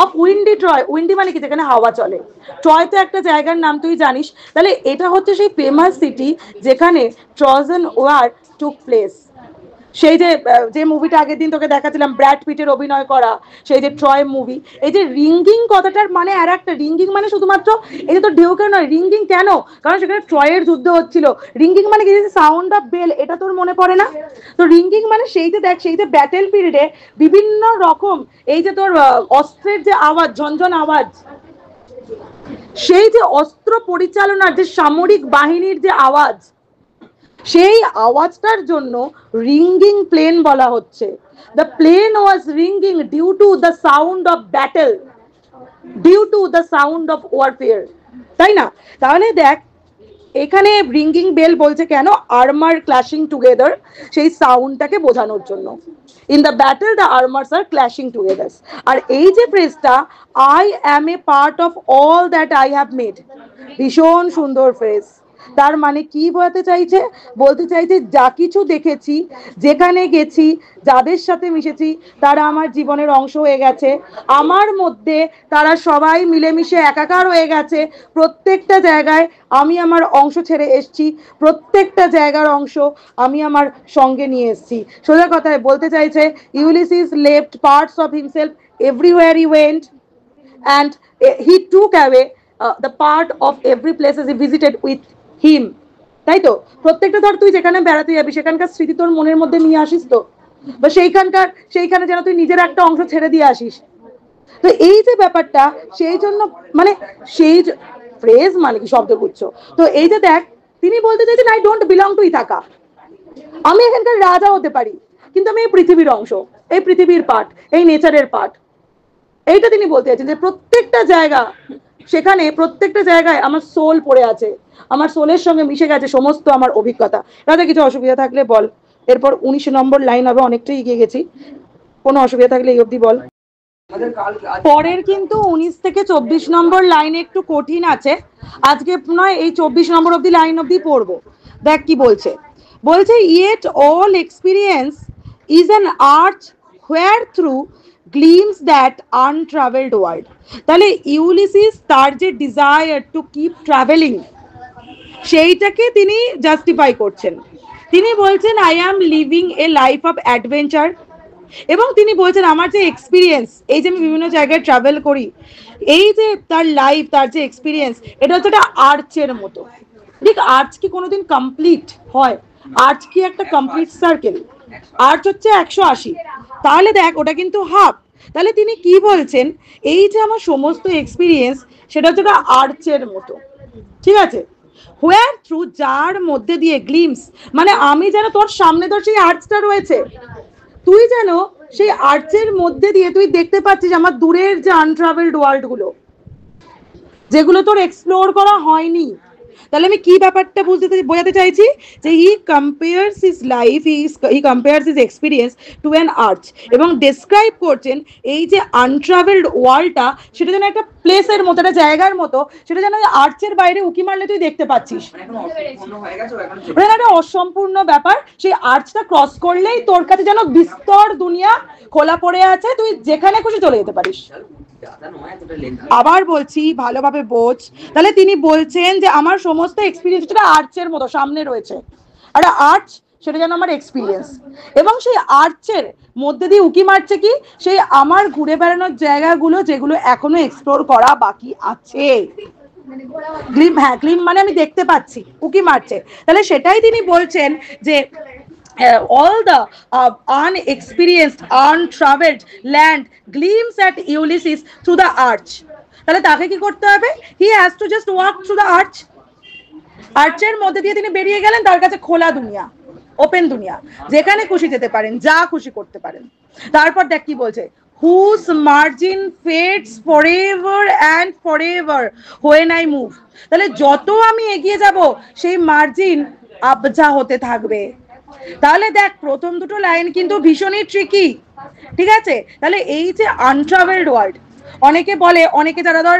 S1: অফ উইন্ডি ট্রয়, উইন্ডি মানে কি যেখানে হাওয়া চলে, ট্রয় তো একটা জায়গার নাম তুই জানিস। তাহলে এটা হচ্ছে সেই ফেমাস সিটি যেখানে ট্রজান ওয়ার টুক প্লেস। সেই যে মুভিটা আগের দিন তোকে দেখাচ্ছিলাম ব্র্যাড পিটের অভিনয় করা, সেই যে ট্রয় মুভি। এই যে রিঙ্গিং কথাটার মানে আর একটা, রিঙ্গিং মানে শুধুমাত্র এই যে তোর ঢেউকে নয়, রিঙ্গিং কেন, কারণ সেখানে ট্রয়ের যুদ্ধ হচ্ছিল। রিঙ্গিং মানে কি, সাউন্ড অফ বেল, এটা তোর মনে পড়ে না? তো রিঙ্গিং মানে সেই যে দেখ, সেই যে ব্যাটেল পিরিয়ডে বিভিন্ন রকম এই যে তোর অস্ত্রের যে আওয়াজ, ঝনঝন আওয়াজ, সেই যে অস্ত্র পরিচালনার যে সামরিক বাহিনীর যে আওয়াজ, সেই আওয়াজটার জন্য রিঙ্গিং প্লেন বলা হচ্ছে। The plain was ringing due to the sound of battle, due to the sound of warfare, তাই না? তাহলে দেখ এখানে রিঙ্গিং বেল বলছে কেন, আর্মার ক্ল্যাশিং টুগেদার, সেই সাউন্ডটাকে বোঝানোর জন্য। In the battle the armours are clashing together. আর এই যে ফ্রেজটা, I am a part of all that I have made, ভীষণ সুন্দর ফ্রেজ। তার মানে কি বলতে চাইছে? বলতে চাইছে যা কিছু দেখেছি, যেখানে গেছি, যাদের সাথে মিশেছি, তারা আমার জীবনের অংশ হয়ে গেছে। আমার মধ্যে তারা সবাই মিলেমিশে একাকার হয়ে গেছে। প্রত্যেকটা জায়গায় আমি আমার অংশ ছেড়ে এসছি, প্রত্যেকটা জায়গার অংশ আমি আমার সঙ্গে নিয়ে এসছি। সোজা কথায় বলতে চাইছে Ulysses left parts of himself everywhere he went, and he took away the part of every place as he visited with him, তাই তো? প্রত্যেকটা ধর তুই যেখানে বেড়াতে যাবি সেখানকার স্মৃতি তোর মনের মধ্যে নিয়ে আসিস তো, বা সেইখানে যেন তুই নিজের একটা অংশ ছেড়ে দিয়ে আসিস। তো এই যে ব্যাপারটা, সেই জন্য মানে সেই ফ্রেজ মানে কি শব্দগুচ্ছ। তো এই যে দেখ, তিনি বলতে চাইছেন I don't belong to Ithaca, আমি এখানকার রাজা হতে পারি কিন্তু আমি এই পৃথিবীর অংশ, এই পৃথিবীর পার্ট, এই নেচারের পার্ট। এইটা তিনি বলতে চাইছেন যে প্রত্যেকটা জায়গা, সেখানে প্রত্যেকটা জায়গায় আমার সোল পড়ে আছে, আমার সোলের সঙ্গে মিশে গেছে সমস্ত আমার অভিজ্ঞতা। রাজা কিছু অসুবিধা থাকলে বল। এরপর 19 নম্বর লাইন হবে, অনেকটাই এগিয়ে গেছি, কোনো অসুবিধা থাকলে এই অবধি বল। পরের কিন্তু 19 থেকে 24 নম্বর লাইন একটু কঠিন আছে, আজকে নয় এই 24 নম্বর অবধি লাইন অবধি পড়বো। দেখ কি বলছে, বলছে yet all experience is an arch where through gleams that untravelled world. তাহলে ইউলিসিস তার যে ডিজায়ার টু কিপ ট্রাভেলিং, সেইটাকে তিনি জাস্টিফাই করছেন। তিনি বলছেন I am living A life of adventure, এবং তিনি বলছেন আমার যে এক্সপিরিয়েন্স, এই যে আমি বিভিন্ন জায়গায় ট্রাভেল করি, এই যে তার লাইফ, তার যে এক্সপিরিয়েন্স, এটা হচ্ছে একটা আর্চের মতো। ঠিক, আর্চ কি কোনোদিন কমপ্লিট হয়? আর্চ কি একটা কমপ্লিট সার্কেল? আর্চ হচ্ছে 180, তাহলে দেখ ওটা কিন্তু হাফ। তাহলে তিনি কি বলছেন, এই যে আমার সমস্ত এক্সপিরিয়েন্স, সেটা হচ্ছে একটা আর্চের মতো, ঠিক আছে? হোয়ার থ্রু, যার মধ্যে দিয়ে, গ্লিমস মানে আমি যেন তোর সামনে তোর সেই আর্চটা রয়েছে, তুই যেন সেই আর্চের মধ্যে দিয়ে তুই দেখতে পাচ্ছিস আমার দূরের যে আনট্রাভেলড ওয়ার্ল্ড গুলো, যেগুলো তোর এক্সপ্লোর করা হয়নি। তাহলে আমি কি ব্যাপারটা বোঝাতে চাইছি, যে he compares his life, he compares his experience to an arch, এবং ডেসক্রাইব করছেন এই যে আনট্রাভেলড ওয়ার্ল্ডটা, সেটা যেন একটা প্লেসের মতো, একটা জায়গার মতো, সেটা যেন আর্চের বাইরে উকি মারলে তুই দেখতে পাচ্ছিস। একটা অসম্পূর্ণ ব্যাপার, সেই আর্চটা ক্রস করলেই তোর কাছে যেন বিস্তর দুনিয়া খোলা পড়ে আছে, তুই যেখানে খুশি চলে যেতে পারিস। আবার বলছি ভালোভাবে বোঝ। তাহলে তিনি বলছেন যে আমার সমস্ত এক্সপিরিয়েন্সটা আর্চের মতো সামনে রয়েছে, আর আর্চ সেটা যেন আমার এক্সপিরিয়েন্স, এবং সেই আর্চের মধ্যে দিয়ে উকি মারছে কি, সেই আমার ঘুরে বেড়ানোর জায়গাগুলো, যেগুলো এখনো এক্সপ্লোর করা বাকি আছে। গ্লিম, হ্যাঁ গ্লিম মানে আমি দেখতে পাচ্ছি, উকি মারছে। তাহলে সেটাই তিনি বলছেন যে all the unexperienced, untraveled land gleams at Ulysses through the arch. তাহলে তাকে কি করতে হবে? He has to just walk through the arch. আর্চের মধ্যে দিয়ে তিনি বেরিয়ে গেলেন, তার কাছে খোলা দুনিয়া, ওপেন দুনিয়া, যেখানে খুশি যেতে পারেন, যা খুশি করতে পারেন। তারপর দেখ কি বলছে, whose margin fades forever and forever when I move. তাহলে যত আমি এগিয়ে যাব, সেই মার্জিন আবজা হতে থাকবে। তাহলে দেখ প্রথম দুটো লাইন কিন্তু ভীষণই ট্রিকি, ঠিক আছে? তাহলে এই যে আনট্রাভেলড ওয়ার্ল্ড, অনেকে বলে, অনেকে যারা ধর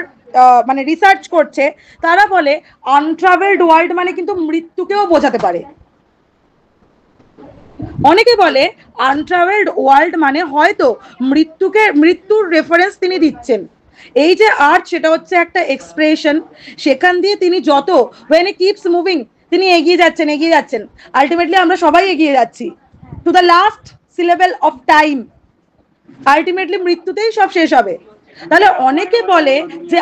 S1: মানে রিসার্চ করছে, তারা বলে আনট্রাভেলড ওয়ার্ল্ড মানে কিন্তু মৃত্যুকেও বোঝাতে পারে। অনেকে বলে আনট্রাভেলড ওয়ার্ল্ড মানে হয়তো মৃত্যুর রেফারেন্স তিনি দিচ্ছেন। এই যে আর্ট, সেটা হচ্ছে একটা এক্সপ্রেশন, সেখান দিয়ে তিনি যত when he keeps moving তিনি এগিয়ে যাচ্ছেন, আলটিমেটলি আমরা সবাই এগিয়ে যাচ্ছি to the last syllable of time, ultimately মৃত্যুতেই সব শেষ হবে। তাহলে অনেকে বলে যে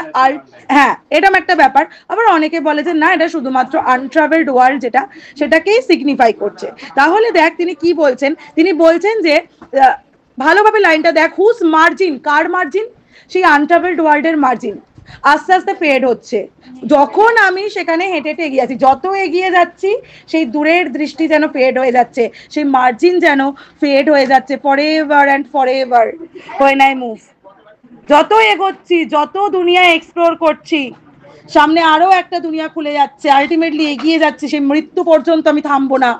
S1: হ্যাঁ এরকম একটা ব্যাপার, আবার অনেকে বলে যে না, এটা শুধুমাত্র আনট্রাভেলড ওয়ার্ল্ড যেটা, সেটাকেই সিগনিফাই করছে। তাহলে দেখ তিনি কি বলছেন, তিনি বলছেন যে ভালোভাবে লাইনটা দেখ, হুজ মার্জিন, কার মার্জিন, সেই আনট্রাভেলড ওয়ার্ল্ডের মার্জিন আস্তে আস্তে ফেড হচ্ছে। যখন আমি সেখানে হেঁটে হেঁটে এগিয়ে যাচ্ছি, যত এগিয়ে যাচ্ছি সেই দূরের দৃষ্টি যেন ফেড হয়ে যাচ্ছে, সেই মার্জিন যেন ফেড হয়ে যাচ্ছে forever and forever when I move। যত এগোচ্ছি, যত দুনিয়া এক্সপ্লোর করছি, সামনে আরো একটা দুনিয়া খুলে যাচ্ছে, আলটিমেটলি এগিয়ে যাচ্ছে সেই মৃত্যু পর্যন্ত। আমি থামবো না,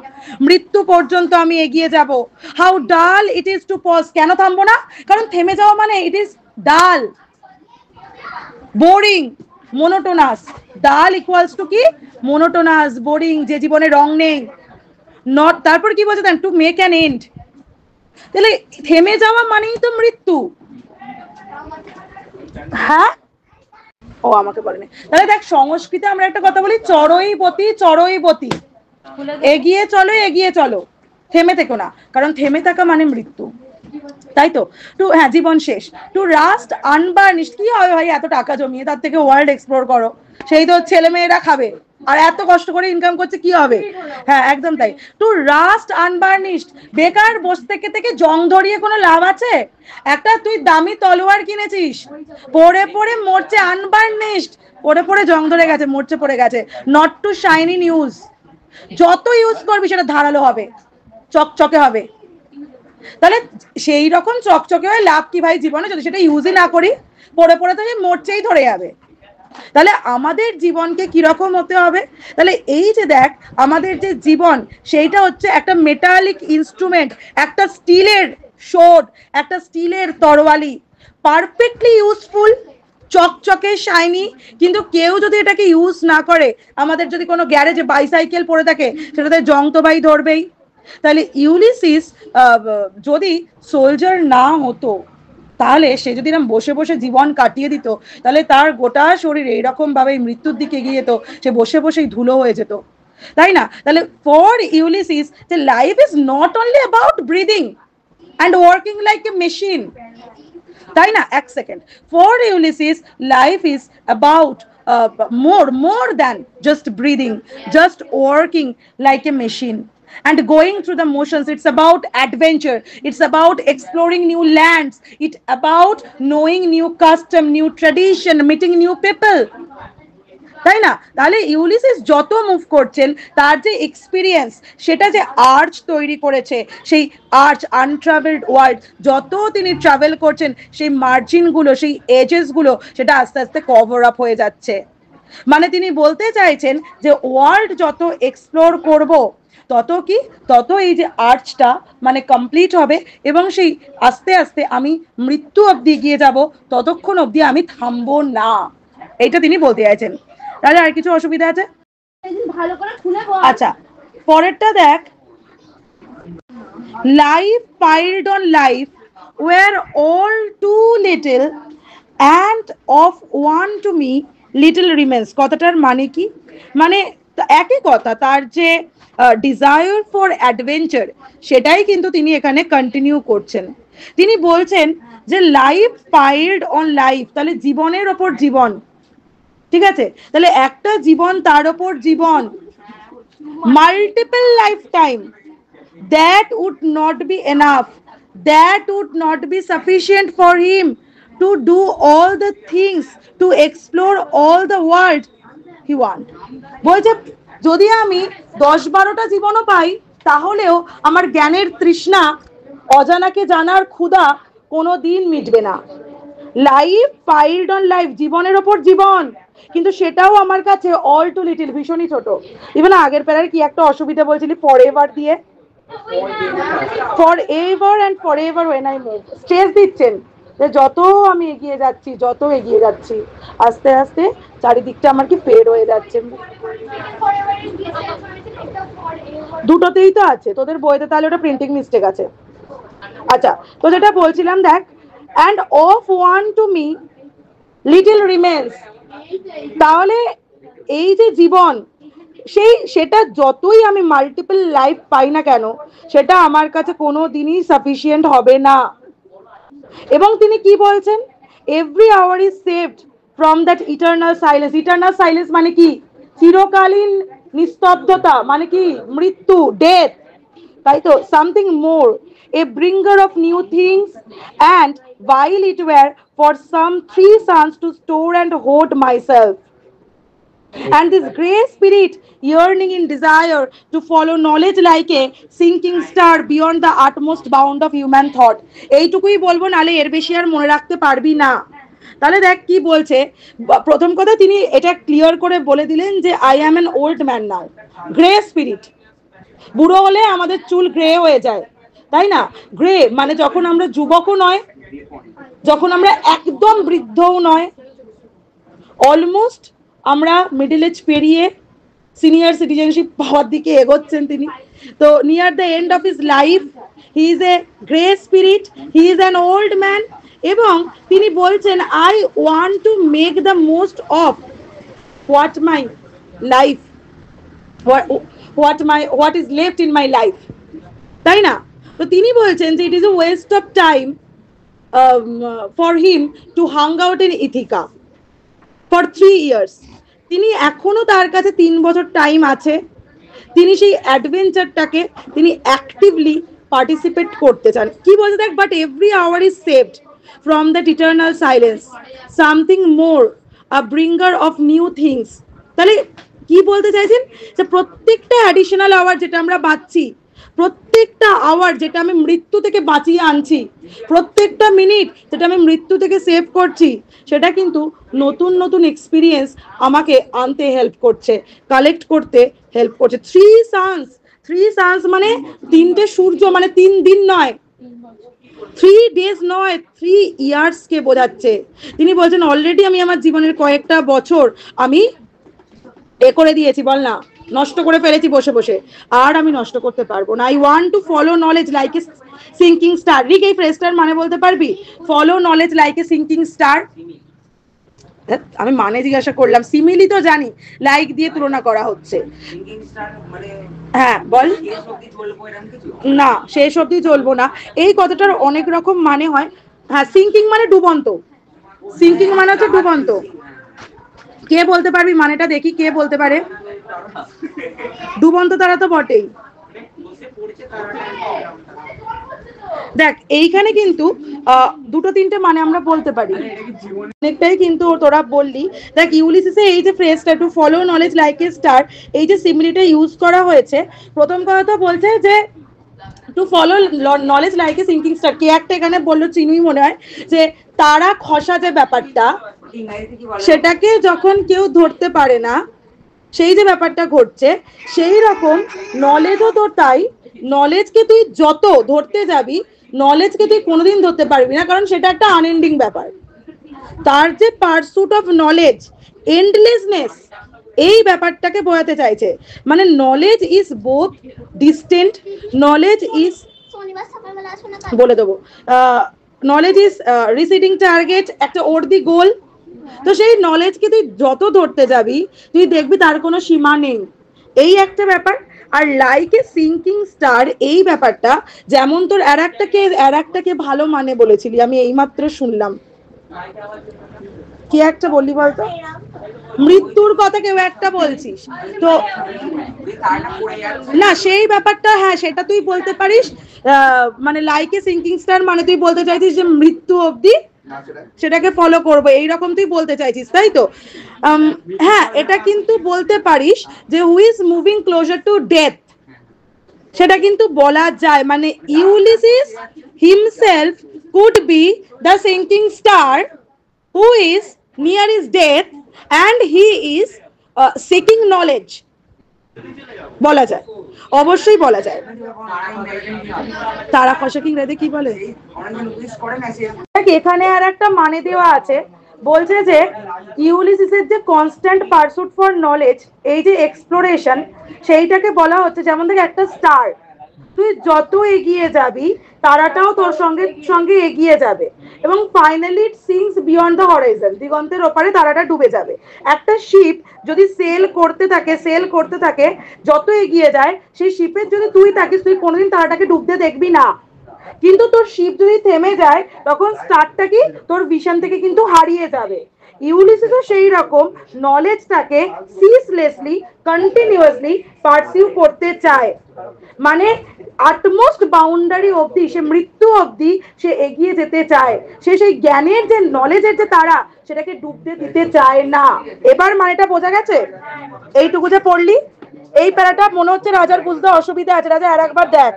S1: মৃত্যু পর্যন্ত আমি এগিয়ে যাব। হাউ ডাল ইট ইজ টু পজ, কেন থামবো না? কারণ থেমে যাওয়া মানে ইট ইজ ডাল, বোরিং, মোনোটোনাস। ডাল ইকুয়ালস টু কি? মোনোটোনাস, বোরিং, যে জীবনে রং নেই। নট, তারপর কি বলছে টু মেক অ্যান এন্ড। তাহলে থেমে যাওয়া মানেই তো মৃত্যু। হ্যাঁ, ও আমাকে বলেনি। তাহলে দেখ, সংস্কৃতে আমরা একটা কথা বলি, চরৈবতী চরৈবতী, এগিয়ে চলো এগিয়ে চলো, থেমে থেকো না, কারণ থেমে থাকা মানে মৃত্যু, তাই তো? টু, হ্যাঁ, জীবন শেষ। টু রাস্ট আনবার্নিশড, কি হবে ভাই এত টাকা জমিয়ে, তার থেকে ওয়ার্ল্ড এক্সপ্লোর করো, সেই তো ছেলে মেয়েরা খাবে, আর এত কষ্ট করে ইনকাম করছে, কি হবে? হ্যাঁ, একদম তাই। টু রাস্ট আনবার্নিশড, বেকার বসে থেকে থেকে জং ধরিয়ে কোনো লাভ আছে? একটা তুই দামি তলোয়ার কিনেছিস, পড়ে পড়ে মরছে, আনবার্নিশড, পড়ে পড়ে জং ধরে গেছে, মরছে পড়ে গেছে। Not to shine in use, যত ইউজ করবি সেটা ধারালো হবে, চকচকে হবে। তাহলে সেই রকম চকচকে হয়ে লাভ কি ভাই জীবনে, যদি সেটা ইউজই না করি, পড়ে পড়ে তো মরচেই ধরে যাবে। তাহলে আমাদের জীবনকে কিরকম হতে হবে? তাহলে এই যে দেখ, আমাদের যে জীবন, সেইটা হচ্ছে একটা মেটালিক ইনস্ট্রুমেন্ট, একটা স্টিলের শোড, একটা স্টিলের তরোয়ালি, পারফেক্টলি ইউজফুল, চকচকে শাইনি। কিন্তু কেউ যদি এটাকে ইউজ না করে, আমাদের যদি কোনো গ্যারেজে বাইসাইকেল পড়ে থাকে, সেটাতে জং তো ভাই ধরবেই। তাহলে ইউলিসিস যদি সোলজার না হতো, তাহলে সে যদি এরকম বসে বসে জীবন কাটিয়ে দিত, তাহলে তার গোটা শরীর এইরকম ভাবে মৃত্যুর দিকে এগিয়ে যেত, সে বসে বসেই ধুলো হয়ে যেত, তাই না? তাহলে ফর ইউলিসিস, যে life is not only about breathing and working like a machine, তাই না? এক second, for Ulysses life is about more than just breathing, just working like a machine and going through the motions. It's about adventure, it's about exploring new lands, it's about knowing new custom, new tradition, meeting new people, তাই না? তাহলে Ulysses যত move করছেন, তার যে experience, সেটা যে arch তৈরি করেছে, সেই আর্চ, আনট্রাভেলড ওয়ার্ল্ড, যত তিনি ট্রাভেল করছেন, সেই মার্জিনগুলো, সেই এজেসগুলো, সেটা আস্তে আস্তে কভার আপ হয়ে যাচ্ছে। মানে তিনি বলতে চাইছেন যে ওয়ার্ল্ড যত এক্সপ্লোর করব, তত কি, তত এই যে আর্চটা মানে কমপ্লিট হবে, এবং সেই আস্তে আস্তে আমি মৃত্যু অবধি এগিয়ে যাব, ততক্ষণ অবধি আমি থামবো না, এইটা তিনি বলতে চাইছেন। তাহলে আর কিছু অসুবিধা আছে? আচ্ছা, পরেরটা দেখ, life piled on life were all too little and of one to me little remains. কথাটার মানে কি? মানে একই কথা, তার যে ডিজায়ার ফর অ্যাডভেঞ্চার, সেটাই কিন্তু তিনি এখানে কন্টিনিউ করছেন। তিনি বলছেন যে লাইফ পাইলড অন লাইফ, তাহলে জীবনের ওপর জীবন, ঠিক আছে? তাহলে একটা জীবন, তার ওপর জীবন, multiple lifetime, that would not be enough, that would not be sufficient for him to do all the things, to explore all the world he want। বলছে যদি আমি 10-12টা জীবনও পাই, তাহলেও আমার জ্ঞানের তৃষ্ণা, অজানাকে জানার ক্ষুধা কোনো দিন মিটবে না। লাইফ পাইলড অন লাইফ, জীবনের ওপর জীবন, কিন্তু সেটাও আমার কাছে অল টু লিটল, ভীষণই ছোট। ইভেন আগের প্যারার কি একটা অসুবিধা বলছিলি, ফরএভার দিয়ে, forever and forever when I move, stress দিচ্ছেন যে যত আমি এগিয়ে যাচ্ছি, যত এগিয়ে যাচ্ছি, আস্তে আস্তে চারিদিকটা আমার কি ফেড হয়ে যাচ্ছে। দুটোতেই তো আছে, তোদের বইতে তাহলে ওটা প্রিন্টিং মিস্টেক আছে। আচ্ছা, তো যেটা বলছিলাম দেখ, and of one to me little remains, তাহলে এই যে জীবন, সেটা যতই আমি মাল্টিপল লাইফ পাই না কেন, সেটা আমার কাছে কোনো দিনই সাফিসিয়েন্ট হবে না। এবং তিনি কি বলছেন, every hour is saved from that eternal silence. Eternal silence মানে কি? চিরকালীন নিস্তব্ধতা, মানে কি? মৃত্যু, ডেথ, তাই তো? Something more, a bringer of new things, and while it were for some 3 suns to store and hoard myself, and this grey spirit yearning in desire to follow knowledge like a sinking star beyond the utmost bound of human thought. এইটুকুই বলবো, নালে এর বেশি আর মনে রাখতে পারবি না। তাহলে দেখ কি বলছে। প্রথম কথা তিনি এটা ক্লিয়ার করে বলে দিলেন যে I am an old man now, grey spirit. বুড়ো হলে আমাদের চুল গ্রে হয়ে যায়, তাই না? গ্রে মানে যখন আমরা যুবকও নয়, যখন আমরা একদম বৃদ্ধও নয়, অলমোস্ট আমরা মিডল এজ পেরিয়ে সিনিয়র সিটিজেনশিপ পাওয়ার দিকে এগোচ্ছেন তিনি। তো near the end of his life he is a grey spirit, he is an old man. এবং তিনি বলছেন I want to make the most of what my life, what is left in my life, তাই না? তো তিনি বলছেন যে it is a waste of time for him to hang out in Ithaca for 3 years। তিনি এখনো তার কাছে 3 বছর টাইম আছে, তিনি সেই অ্যাডভেঞ্চারটাকে তিনি অ্যাক্টিভলি পার্টিসিপেট করতে চান। কি বলছে দেখ, but every hour is saved from that eternal silence, something more, a bringer of new things. তাহলে কি বলতে চাইছেন, যে প্রত্যেকটা অ্যাডিশনাল আওয়ার যেটা আমরা পাচ্ছি, প্রত্যেকটা আওয়ার যেটা আমি মৃত্যু থেকে বাঁচিয়ে আনছি, প্রত্যেকটা মিনিট যেটা আমি মৃত্যু থেকে সেভ করছি, সেটা কিন্তু নতুন নতুন এক্সপিরিয়েন্স আমাকে আনতে হেল্প করছে, কালেক্ট করতে হেল্প করছে। 3 suns মানে 3টে সূর্য, মানে 3 দিন নয়, 3 days নয়, 3 years কে বোঝাচ্ছে। তিনি বলছেন অলরেডি আমি আমার জীবনের কয়েকটা বছর আমি করে দিয়েছি, বল না, নষ্ট করে ফেলেছি বসে বসে, আর আমি নষ্ট করতে পারবো না। I want to follow knowledge like a sinking star. Rick, এই ফ্রেজটার মানে বলতে পারবি? Follow knowledge like a sinking star. আমি মানে জিজ্ঞাসা করলাম, সিমিলি তো জানি, লাইক দিয়ে তুলনা করা হচ্ছে। হ্যাঁ বল। না, শেষ অব্দি জ্বলবো না, এই কথাটার অনেক রকম মানে হয়। হ্যাঁ, সিঙ্কিং মানে ডুবন্ত, সিঙ্কিং মানে হচ্ছে ডুবন্ত। কে বলতে পারবি মানেটা? দেখি কে বলতে পারে। ডুবন্ত তারা তো বটেই। দেখ এইখানে কিন্তু 2-3টে মানে আমরা বলতে পারি, অনেকটাই কিন্তু তোরা বললি। দেখ ইউলিসিসে এই যে ফ্রেজটা to follow knowledge like a star, এই যে সিমিলিটা ইউজ করা হয়েছে, প্রথম কথা তো বলছে যে to follow knowledge like a sinking star. কে একটা এখানে বললো, চিনুই মনে হয়, যে তারা খসা যে ব্যাপারটা, সেটাকে যখন কেউ ধরতে পারে না, সেই যে ব্যাপারটা ঘটছে, সেই রকম নলেজও তো তাই। নলেজকে তুই যত ধরতে যাবি, নলেজকে তুই কোনোদিন ধরতে পারবি না, কারণ সেটা একটা আনএন্ডিং ব্যাপার। তার যে পারসুট অফ নলেজ, এন্ডলেসনেস, এই ব্যাপারটাকে বোঝাতে চাইছে। মানে knowledge is both distant, knowledge is, বলে দেবো, নলেজ ইজ রিসিডিং টার্গেট, একটা ওর দি গোল। তো সেই নলেজকে তুই যত ধরতে যাবি, তুই দেখবি তার কোনো সীমা নেই, এই একটা ব্যাপার। আর লাইক এ সিঙ্কিং স্টার, এই ব্যাপারটা যেমন তোর আর একটাকে ভালো মানে বলেছিলি, আমি এইমাত্র শুনলাম, কি একটা বললি বলতো? মৃত্যুর কথা কেউ একটা বলছিস তো, না সেই ব্যাপারটা, হ্যাঁ সেটা তুই বলতে পারিস। মানে লাইক এ সিঙ্কিং স্টার মানে তুই বলতে চাইছিস যে মৃত্যু অবধি সেটাকে ফলো করবো, এইরকম তুই বলতে চাইছিস, তাই তো? হ্যাঁ, এটা কিন্তু বলতে পারিস যে who is moving closer to death, সেটা কিন্তু বলা যায়। মানে Ulysses himself could be the sinking star who is near is death and he is seeking knowledge, বলা যায়, অবশ্যই বলা যায়। তারা খসা কি ইংরেজি কি বলে? এখানে আর একটা মানে দেওয়া আছে, বলছে যে ইউলিসিসের যে কনস্ট্যান্ট পারসুট ফর নলেজ, এই যে এক্সপ্লোরেশন, সেইটাকে বলা হচ্ছে যেমন থেকে একটা স্টার, তুই যত এগিয়ে যাবি তারাটাও তোর সঙ্গে সঙ্গে এগিয়ে যাবে এবং finally it syncs beyond the Horizon, দিগন্তের ওপারে তারাটা ডুবে যাবে। একটা শিপ যদি সেল করতে থাকে, যত এগিয়ে যায়, সেই শিপের যদি তুই থাকিস, তুই কোনোদিন তারাটাকে ডুবতে দেখবি না। কিন্তু তোর শিপ যদি থেমে যায়, তখন স্টারটা কি তোর ভিশন থেকে কিন্তু হারিয়ে যাবে। ইউলিসিসও সেই রকম নলেজটাকে সিসলেসলি, কন্টিনিউয়াসলি পারসিউ করতে চায়, মানে আটমোস্ট বাউন্ডারি অবধি, সে মৃত্যু অবধি সে এগিয়ে যেতে চায়। সে সেই জ্ঞানের যে নলেজের যে তারা, সেটাকে ডুবতে দিতে চায় না। এবার মানেটা বোঝা গেছে? এইটুকু যে পড়লি, এই প্যারাটা মনে হচ্ছে রাজার বুঝতে অসুবিধা আছে। রাজা আর একবার দেখ।